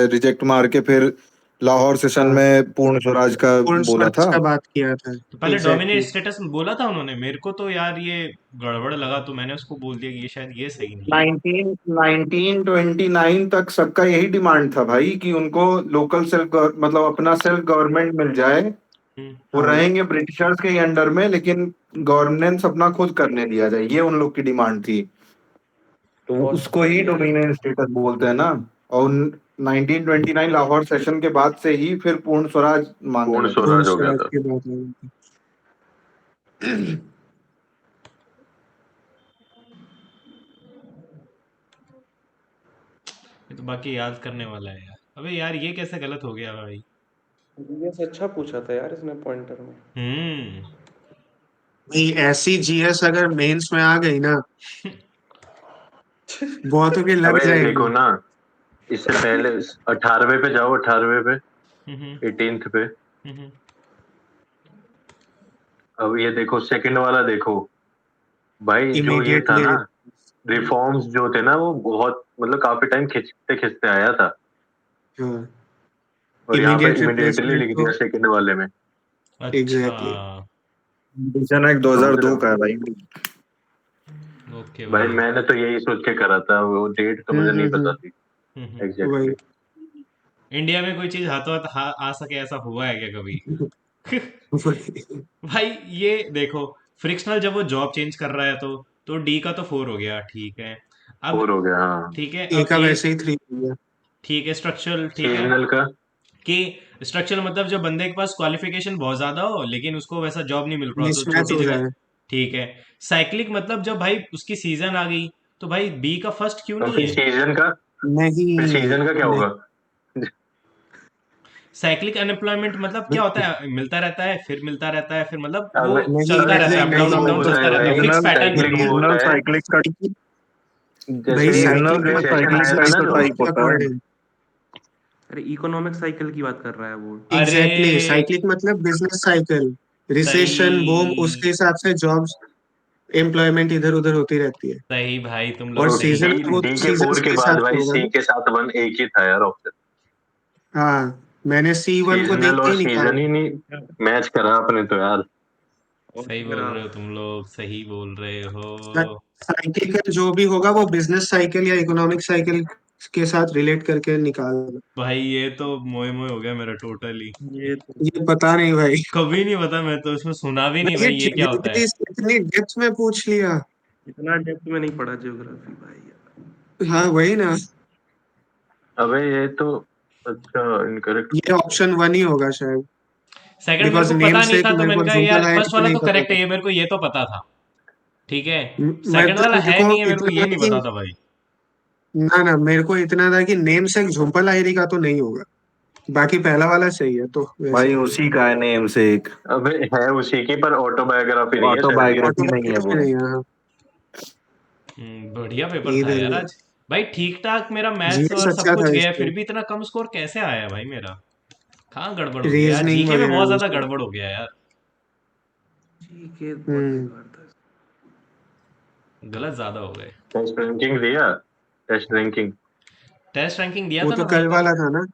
रिजेक्ट मार के फिर लाहौर सेशन हाँ, में पूर्ण स्वराज का पूर्ण बोला स्वराज था। का बात किया था। तो पहले डोमिनेट एग्जैक्टली। स्टेटस बोला था उन्होंने, मेरे को तो यार ये गड़बड़ लगा, तो मैंने उसको बोल दिया कि ये शायद ये सही नहीं है। 1929 तक सबका यही डिमांड था भाई कि उनको लोकल मतलब अपना सेल्फ गवर्नमेंट मिल जाए। वो हाँ, रहेंगे ब्रिटिशर्स के अंडर में, लेकिन गवर्नेंस अपना खुद करने दिया जाए, ये उन लोग की डिमांड थी। तो उसको ही ऑस्ट्रेलिया डोमिनियन स्टेटस बोलते हैं ना। और 1929 लाहौर सेशन के बाद से ही फिर पूर्ण स्वराज मानने पूर्ण लगे। पूर्ण स्वराज हो गया स्वराज था। की बात है। ये तो बाकी याद करने वाला है यार, अबे यार ये कैसे गलत हो गया भाई? जीएस अच्छा पूछा था यार इसने पॉइंटर में। हम्म। भाई ऐसी जीएस अगर मेंस में आ गई ना, बहुतों की लग अबे देखो जाएगी। ना, इससे पहले 18वें पे जाओ, 18वें पे, हम्म, 18th पे। हम्म, अब ये देखो सेकंड वाला देखो भाई, जो ये था इमीडिएटली। ना, रिफॉर्म्स जो थे ना, वो बहुत मतलब काफी टाइम खिंचते खिंचते आया था। हाँ, और यहाँ पे इमीडिएट इमिडिएटली रिप्लेसमेंट लिख तो दिया सेकंड वाले में। अच्छा। एग्जैक्टली। एडिशन एक्ट समझ रहे 2002 हो का है भाई। ओके भाई? भाई। मैंने तो यही सोच के करा था, वो डेट तो मुझे नहीं पता थी वही। एग्जैक्टली। इंडिया में कोई चीज हाथों हाथ आ सके, ऐसा हुआ है क्या कभी? वही। भाई ये देखो, फ्रिक्शनल जब वो जॉब चेंज कर रहा है तो डी का तो 4 हो गया, ठीक है। अब 4 हो गया, हाँ। ठीक है, ए अब का ये वैसे ही 3 हो गया। ठीक है, स्ट्रक्चरल ठीक है सीजनल का कि स्ट्रक्चरल मतलब जब बंदे के पास क्वालिफिकेशन बहुत ज्यादा हो लेकिन उसको वैसा जॉब नहीं मिल रहा, तो मिसमैच छोटी हो जगह। जाए। ठीक है। साइक्लिक मतलब जब भाई उसकी सीजन आ गई, तो भाई बी का फर्स्ट क्यों तो नहीं फिर है? सीजन का, नहीं फिर सीजन का क्या नहीं, होगा? साइक्लिक अनएम्प्लॉयमेंट मतलब क्या होता है? मिलता रहता है फिर मिलता रहता है फिर, मतलब वो अबे नहीं चलता रहता अबे है, अप डाउन साइक्लिक अप वो डाउन होता चलता है रहता है, भाई, फिक्स सीजनल पैटर्न साइक्लिक नहीं है। वो होता सीजनल है साइक्लिक का भाई जैसे सीजनल साइक्लिक में रिसेशन साइक्लिक आया का था ही ना तो जो टाइप होता है। अकॉर्डिंग अरे इकोनॉमिक साइकिल की बात कर रहा है वो। अरे एग्जैक्टली साइक्लिक मतलब बिजनेस साइकिल, रिसेशन बूम उसके सही हिसाब से जॉब्स एम्प्लॉयमेंट इधर उधर होती रहती है। सही भाई, तुम और लोग तो सही। सीजनल वो डी तो के सीजन फोर के के बाद हिसाब से भाई होगा सी ना। के साथ वन एक ही था यार ऑप्शन। हाँ, मैंने C1 को देख सीजनल के और ही सीजन निकाला। ही नहीं मैच करा आपने तो यार। सही बोल रहे हो तुम लोग, सही बोल रहे हो। साइक्लिकल जो भी होगा वो बिजनेस साइकिल या इकोनॉमिक साइकिल के साथ रिलेट करके निकालना। भाई ये तो मोए मोए हो गया मेरा टोटली। ये तो ये पता नहीं भाई। कभी नहीं पता, मैं तो इसमें सुना भी नहीं भाई ये भाई, ये क्या होता है। ज्योग्राफी इतनी डेप्थ में पूछ लिया। इतना डेप्थ में नहीं पढ़ा ज्योग्राफी भाई। हाँ वही ना, अबे ये तो अच्छा इनकरेक्ट। ये ऑप्शन 1 ही होगा शायद, सेकंड मेरे बिकॉज को नेम पता नहीं से था, तो मेरे मैंने को कहा झुमका यार लाहिरी फर्स्ट को वाला नहीं तो पता करेक्ट है, था। ये मेरे को ये तो पता था। ठीक है। सेकंड मतलब वाला मेरे है को नहीं है, मेरे को इतना ये था नहीं कि पता था भाई। ना ना, मेरे को इतना था कि नेम से झुमका लाहिरी का तो नहीं होगा। बाकी पहला वाला सही है तो वैसे भाई उसी का है नेम से एक अबे है उसी की पर ऑटोबायोग्राफी नहीं है शायद ये। ऑटोबायोग्राफी नहीं है वो। ऑटोमेटिक नहीं है। हाँ, बढ़िया पेपर था इधर यार भी आज। भाई ठीक ठाक मेरा मैथ्स जीएस और सब अच्छा कुछ था गया है, इसमें, फिर भी इतना कम स्कोर कैसे आया भाई मेरा? कहाँ गड़बड़ हो गया यार? रीजनिंग जीके में वगैरह बहुत में ज्यादा शायद। गड़बड़ हो गया यार। ठीक है, बहुत हम्म बेकार था। गलत ज्यादा हो गए। टेस्ट रैंकिंग दिया टेस्ट रैंकिंग। टेस्ट रैंकिंग दिया वो था तो ना भाई कल कल। वाला था ना।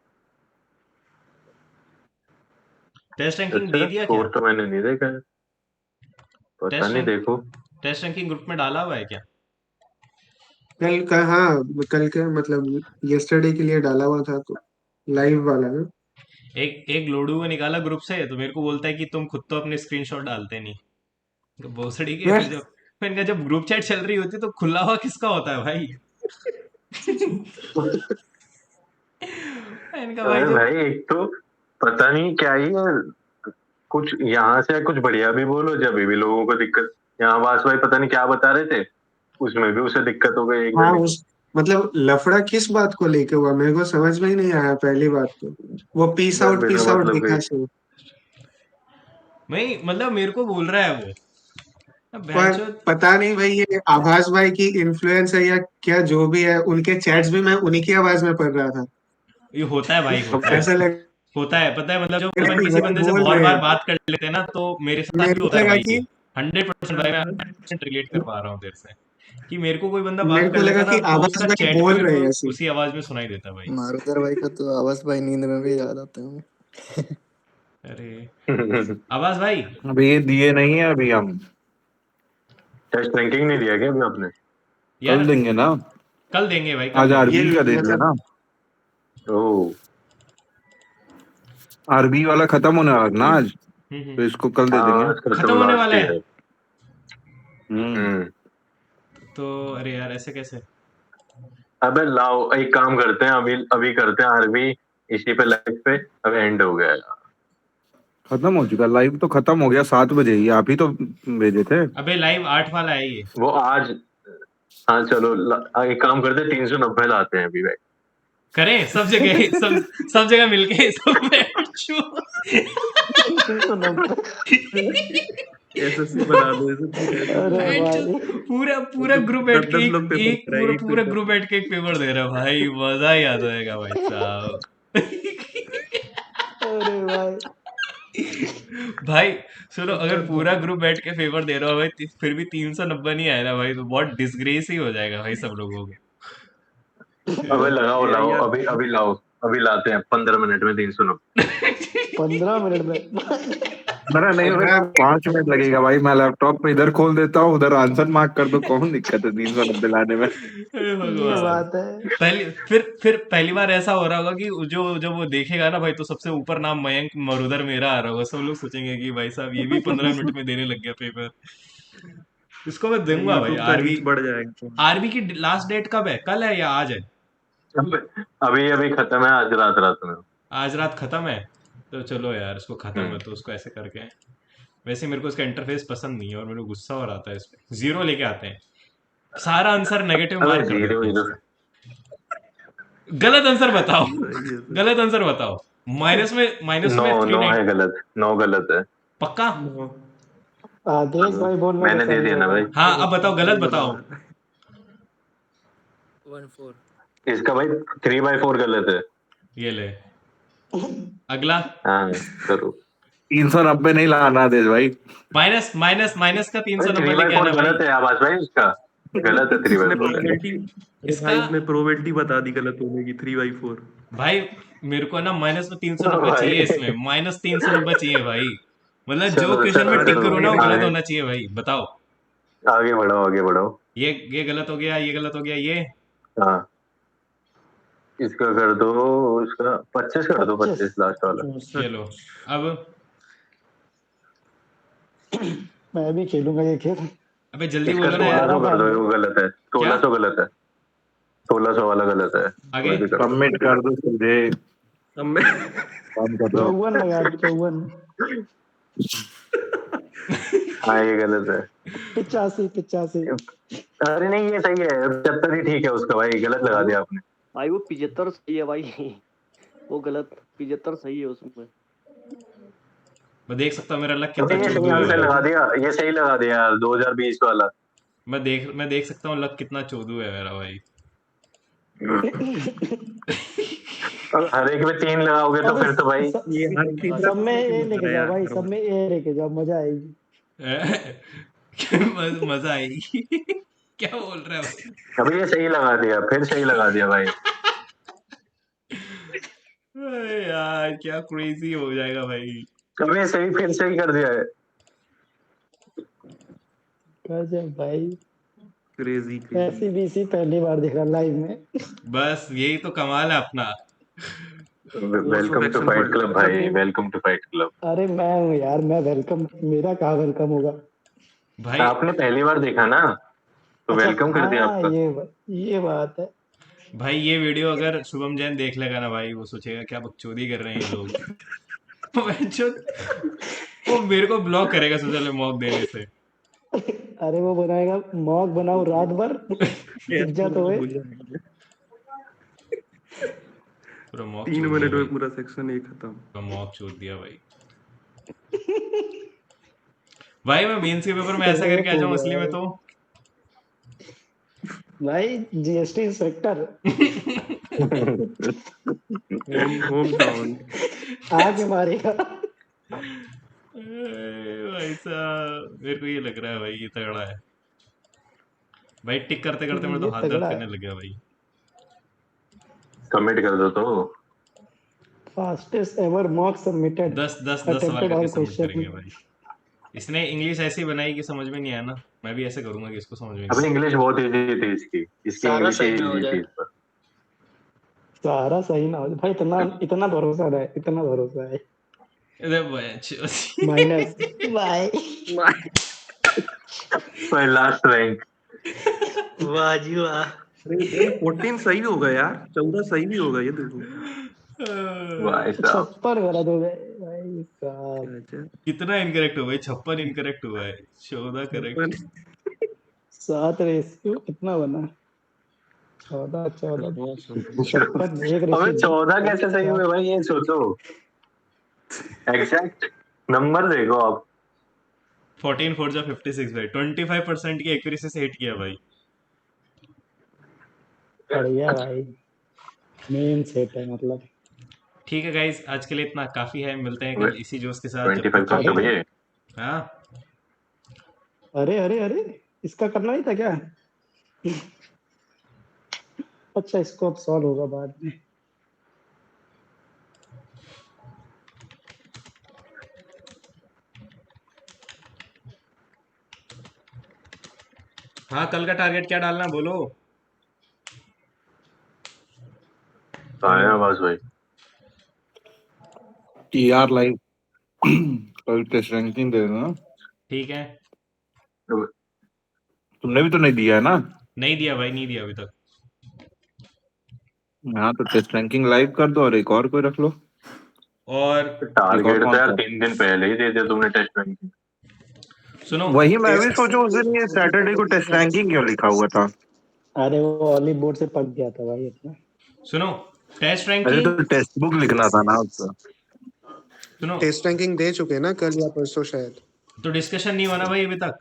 टेस्ट रैंकिंग दे अच्छा दिया क्या? स्कोर तो मैंने नहीं देखा है। पता टेस्ट नहीं रैंक देखो। टेस्ट रैंकिंग ग्रुप में डाला हुआ है क्या? कल का हाँ, कल के मतलब यस्टरडे के लिए डाला हुआ था तो लाइव वाला ना। एक एक लोडू को निकाला ग्रुप से, तो मेरे को बोलता है कि तुम खुद तो अपने स्क्रीनशॉट डालते नहीं। तो भोसड़ी के, फिर जब मैंने कहा जब ग्रुप चैट चल रही होती तो खुला हुआ किसका होता है भाई? मैंने कहा भाई अरे जब भाई एक तो पता नहीं क्या ही है। कुछ यहाँ से कुछ बढ़िया भी बोलो जब भी लोगों को दिक्कत। यहाँ आवाज भाई पता नहीं क्या बता रहे थे, उसमें भी उसे दिक्कत हो गई एक हाँ जने को। उस मतलब लफड़ा किस बात को लेके हुआ मेरे को समझ में ही नहीं आया पहली बात तो। वो बस बिना पीस आउट मतलब दिखा के। से। भाई मतलब मेरे को बोल रहा है वो। अब पर भैंचो, पता नहीं भाई ये आभास भाई की इन्फ्लुएंस है या क्या, जो भी है उनके चैट्स भी मैं उन्हीं की आवाज में पढ़ रहा था। ये होता है भाई, होता है। ऐसा लग होता है, पता है, मतलब जब रहा अपन कि किसी भाई बंदे से बोल बहुत रहे बार हैं। बात कर लेते हैं ना, तो मेरे साथ मेरे भी को होता है लगा भाई ये। कि 100% भाई, मैं 100% रिलेट कर पा रहा हूँ तेरे से। कि मेरे को कोई बंदा मेरे बात कर को लेता लगा है ना, कि तो आवाज उसका भाई चैट भी बोल मेरे रहे को हैं ऐसे। उसी आवाज में सुनाई देता है भाई। मारुतर भाई का तो आवाज भाई नींद में भी याद आता है। अरे आवाज भाई अभी ये दिए नहीं है अभी हम टेस्ट रैंकिंग नहीं दिया क्या अभी आपने? यार, कल देंगे ना। कल देंगे भाई, कल आज देंगे। ये आरबी का दे दिया मतलब ना। ओह आरबी वाला खत्म होने वाला ना आज, हम्म। तो इसको कल दे देंगे। हाँ आज खत्म खत्म होने लास्ट वाला ही है। है। हम्म। हम्म। तो अरे यार ऐसे कैसे? अबे लाओ एक काम करते हैं अभी अभी करते हैं आरबी इसी पे लाइव पे। अब एंड हो गया यार। खत्म हो चुका, लाइव तो खत्म हो गया 7 बजे ही, आप ही तो भेजे थे। अबे लाइव 8 वाला है ये। वो आज। हाँ चलो एक काम करते हैं 390 लाते हैं अभी भाई। करें सब जगह, सब जगह मिलके सब मैच। 390। एसएससी बना दो एसएससी अरे मैच। भाई पूरा पूरा ग्रुप बैठ के 10 एक लोग पेपर एक कराए पूरा एक पूरा पेपर। ग्रुप बैठ के एक पेपर दे रहा है भाई, मजा ही आ जाएगा भाई साहब। अरे भाई भाई सुनो, अगर खतरनाक। पूरा ग्रुप बैठ के पेपर दे रहा हो भाई, फिर भी 390 नहीं आया ना भाई, तो बहुत डिसग्रेस ही हो जाएगा भाई सब लोगों अबे लगाओ लाओ यार अभी अभी लाओ। अभी लाते हैं 15 मिनट में 390। के। 15 मिनट में मेरा नहीं हो रहा, 5 मिनट लगेगा भाई। मैं लैपटॉप पे इधर खोल देता हूँ, उधर आंसर मार्क कर दो, कौन दिक्कत है 390 लाने में। हे ये भगवान। बात है। फिर पहली बार ऐसा हो रहा होगा कि जो जब वो देखेगा ना भाई, तो सबसे ऊपर नाम मयंक मरुधर मेरा आ रहा होगा, सब लोग सोचेंगे कि भाई साहब ये भी 15 मिनट में देने लग गया पेपर। इसको मैं दूंगा भाई। यूट्यूब का आरबी रीच बढ़ जाएगा। आरबी की लास्ट डेट कब है? कल है या आज है? अभी अभी खत्म है आज रात रात में। आज रात खत्म है। तो चलो यार, इसको खत्म हम्म। कर, तो उसको ऐसे करके। वैसे मेरे को इसका इंटरफेस पसंद नहीं है, और मेरे को गुस्सा हो रहा था इस पे। 0 लेके आते हैं, सारा आंसर नेगेटिव अबे मार्क कर जीरो देते हैं जीरो। इससे। गलत आंसर बताओ। सही है सही। गलत आंसर बताओ। माइनस में 9 है 390 गलत, 9 गलत है। पक्का? देख भाई बोल रहा मैंने दे सही दिया ना होगा। भाई। हाँ अब बताओ, गलत सही बताओ। बता। 14 इसका भाई 3/4 गलत है। ये ले, अगला। हाँ करो। 390 नहीं लाना देश भाई। माइनस माइनस माइनस का अरे 390 लेके 3/4 आना भाई। गलत है आवाज भाई, उसका गलत है, इसने 3/4 है। प्रोबेबिलिटी, अरे इसका भाई इसने प्रोबेबिलिटी बता दी गलत होने की 3/4। भाई मेरे को ना माइनस में 390 भाई चाहिए, इसमें माइनस 390 चाहिए भाई। मतलब जो चलो क्वेश्चन में चलो टिक चलो करूँ ना वो गलत आगे, होना चाहिए भाई, बताओ। आगे बढ़ाओ आगे बढ़ाओ। ये गलत हो गया, ये गलत हो गया, ये हाँ इसका कर दो, इसका 25 कर दो, 25 लास्ट वाला। ये लो। अब मैं भी खेलूंगा ये खेल। अबे जल्दी इसका बोलो ना यार। 1600 कर दो, वो गलत है। क्या? 1600 गलत है, 1600 वाला गलत है। आगे? कोई भी कर दो। सबमिट कर दो सीधे, अब मैं काम कर दो। 54 लगा 54 हाँ ये गलत है। 85 अरे नहीं ये सही है, 75 ही ठीक है उसका भाई, गलत लगा दिया आपने। भाई वो 75 सही है भाई। वो गलत 75 सही है उसमें। मैं देख सकता हूँ मेरा लक कितना अबे ये सही चोदू है आंसर भाई। लगा दिया, ये सही लगा दिया यार, 2020 वाला। मैं देख सकता हूँ लक कितना चोदू है मेरा भाई। और हर एक में 3 लगाओगे तो फिर तो भाई ये हर चीज सब में ए लेके जाओ भाई, यार। सब में ए लेके जाओ, मजा आएगी। मजा आएगी। क्या बोल रहा है भाई? अबे ये सही लगा दिया, फिर सही लगा दिया भाई। अरे यार क्या क्रेजी हो जाएगा भाई। अबे सही, फिर सही कर दिया है। गजब भाई, क्रेजी ऐसी बीसी पहली बार देखा लाइव में। बस यही तो कमाल है अपना। वेलकम टू फाइट क्लब भाई, वेलकम टू फाइट क्लब। अरे मैं हूँ यार, मैं वेलकम, मेरा कहाँ वेलकम होगा। भाई आपने पहली बार देखा ना, तो अच्छा वेलकम कर दिया हाँ, आपका। ये बात है। भाई ये वीडियो अगर शुभम जैन देख लेगा ना भाई, वो सोचेगा क्या बकचोदी कर रहे हैं ये लोग। वो मेरे को ब्लॉक करेगा सोशल में मॉक देने से। अरे वो बनाएगा मॉक बनाओ रात भर, इज्जत होए। पूरा मॉक 3 चोद मिनट दिया में भाई, पूरा सेक्शन एक खत्म। पूरा मॉक चोद दिया भाई। भाई मैं मेंस के पेपर में ऐसा करके आ जाऊं असली में तो। भाई जीएसटी इंस्पेक्टर होम टाउन। आके मारेगा। भाई साहब मेरे को ये लग रहा है भाई ये तगड़ा है भाई। टिक करते करते मेरे तो ये हाथ दर्द तगड़ा करने है। लग गया भाई। सबमिट कर दो तो। फास्टेस्ट एवर मॉक सबमिटेड, 10 सवाल अटेम्प्टेड करके ऑल सबमिट करेंगे क्वेश्चन। भाई। इसने इंग्लिश ऐसी बनाई कि समझ में नहीं आया ना, मैं भी ऐसे करूंगा कि इसको समझ में नहीं अबे आया। इंग्लिश बहुत इजी थी इसकी सारा इंग्लिश सही ना हो इजी जाए। थी इस पर। सारा सही ना हो जाए भाई, इतना इतना भरोसा है, इतना भरोसा है। अरे भाई, माइनस बाय। भाई लास्ट रैंक। वाह जी वाह। 14 सही होगा यार, 14 सही भी होगा ये देखो। भाई साहब 56 गलत हो गए भाई साहब। अच्छा कितना इनकरेक्ट हुआ है? 56 इनकरेक्ट हुआ है, 14 करेक्ट। 7 रेशियो कितना बना? 14 14 56, एक अबे रेशियो 14 कैसे सही हुए भाई, ये सोचो एग्जैक्ट नंबर देखो आप। 14 4 जा 56 भाई, 25% की एक्यूरेसी से हिट किया भाई। बढ़िया भाई, मेन सेट है मतलब। ठीक है गाइस, आज के लिए इतना काफी है। मिलते हैं कल इसी जोश के साथ जब 25 कौन सा तक। भैया? हाँ अरे अरे अरे, इसका करना नहीं था क्या? अच्छा इसको अब सॉल्व होगा बाद में। हाँ, कल का टारगेट क्या डालना है बोलो। आया आवाज भाई। टीआर लाइव कल टेस्ट रैंकिंग दे देना। ठीक है, तुमने भी तो नहीं दिया है ना? नहीं दिया भाई, नहीं दिया अभी तक। हाँ तो टेस्ट रैंकिंग लाइव कर दो और एक और कोई रख लो। और टारगेट तो यार कौन सा? 3 दिन पहले ही दे दिया तुमने टेस्ट रैंकिंग। सुनो, वही मैं भी सोचूं उस दिन ये सैटरडे को टेस्ट रैंकिंग क्यों लिखा हुआ था। अरे वो ऑली बोर्ड से पक गया था भाई अपना। सुनो टेस्ट अरे रैंकिंग तो टेक्स्ट बुक लिखना था ना उसका। सुनो, टेस्ट रैंकिंग दे चुके ना कल या परसों शायद। तो डिस्कशन नहीं हुआ ना भाई अभी तक।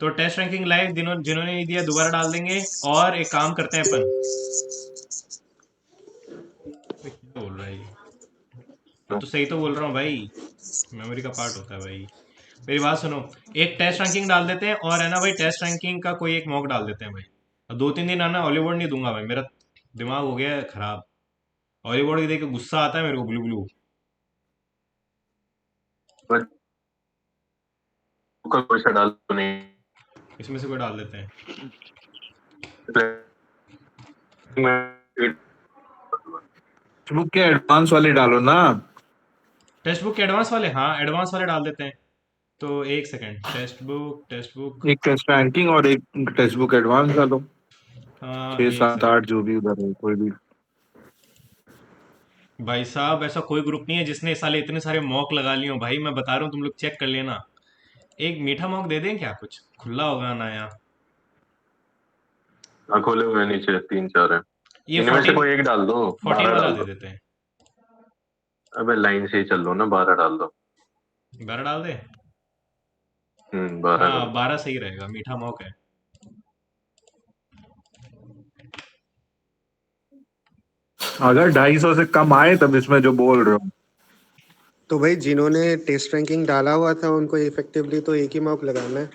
तो टेस्ट रैंकिंग लाइव जिन्होंने नहीं दिया दोबारा डाल देंगे। और एक काम करते हैं अपन, क्या बोल रहा है ये? हाँ तो सही तो बोल रहा हूँ भाई, मेमोरी का पार्ट होता है भाई। मेरी बात सुनो, एक टेस्ट रैंकिंग डाल देते हैं और है ना भाई, टेस्ट रैंकिंग का कोई एक मॉक डाल देते हैं भाई। और 2-3 दिन आना, हॉलीवुड नहीं दूंगा भाई, मेरा दिमाग हो गया है खराब। हॉलीवुड देख के गुस्सा आता है मेरे को, ब्लू ब्लू। कोई सा डाल तो नहीं। इसमें से कोई डाल देते हैं। टेक्स्ट बुक के एडवांस वाले डालो ना। टेक्स्ट बुक के एडवांस वाले, हाँ एडवांस वाले डाल देते हैं। तो एक सेकंड, टेक्स्ट बुक एक टेस्ट रैंकिंग और एक टेक्स्ट बुक एडवांस डालो। 6, एक 7, सेकंड 8 जो भी उधर है कोई भी। भाई साहब, ऐसा कोई ग्रुप नहीं है जिसने इस साल इतने सारे मॉक लगा लिए हो भाई, मैं बता रहा हूँ, तुम लोग चेक कर लेना। एक मीठा मॉक दे दें क्या, कुछ खुला होगा नया। हाँ खोले हुए नीचे 3-4 है। ये इनमें से 14 कोई एक डाल दो, 14 12 वाला डाल दे दो। देते हैं। अबे लाइन से ही चल लो ना, 12 डाल दो। 12 डाल दे। 12 हाँ कर दो। 12 सही रहेगा, मीठा मॉक है। अगर 250 से कम आए तब इसमें जो बोल रहे हो। तो भाई जिन्होंने टेस्ट रैंकिंग डाला हुआ था उनको इफेक्टिवली तो एक ही मॉक लगाना है।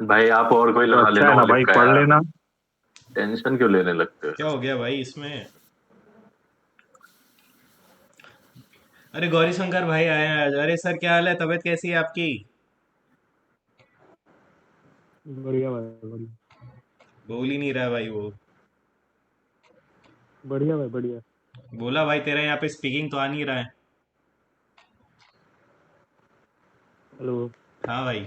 भाई आप और कोई तो लगा अच्छा लेना है ना ओलिव भाई, का पढ़ यार, लेना। टेंशन क्यों लेने लगते हो। क्या हो गया भाई इसमें? अरे गौरी शंकर भाई आए हैं आज। अरे सर क्या हाल है, तबीयत कैसी है आपकी? बढ़िया भाई बढ़िया। बोल ही नहीं रहा है भाई वो। बढ़िया भाई बढ़िया। बोला भाई, तेरा यहाँ पे स्पीकिंग तो आ नहीं रहा है। हेलो। हाँ भाई।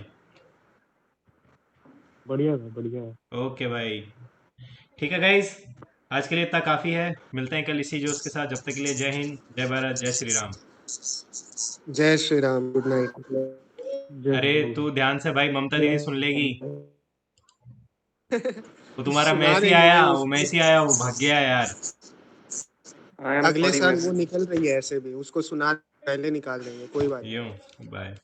बढ़िया भाई बढ़िया है। ओके भाई, ठीक है गाइज, आज के लिए इतना काफ़ी है। मिलते हैं कल इसी जोश के साथ। जब तक के लिए जय हिंद, जय भारत, जय श्री राम। जय श्री राम, गुड नाइट। जय अरे हिंद तू ध्यान से भाई, ममता दीदी सुन लेगी। वो तुम्हारा सुना मैसी देंगे आया, भाई वो मैसी आया, वो भाग गया यार। आई एम अगले सॉरी साल मिस। वो निकल रही है ऐसे भी, उसको सुना पहले निकाल देंगे, कोई बात नहीं। यूं बाय।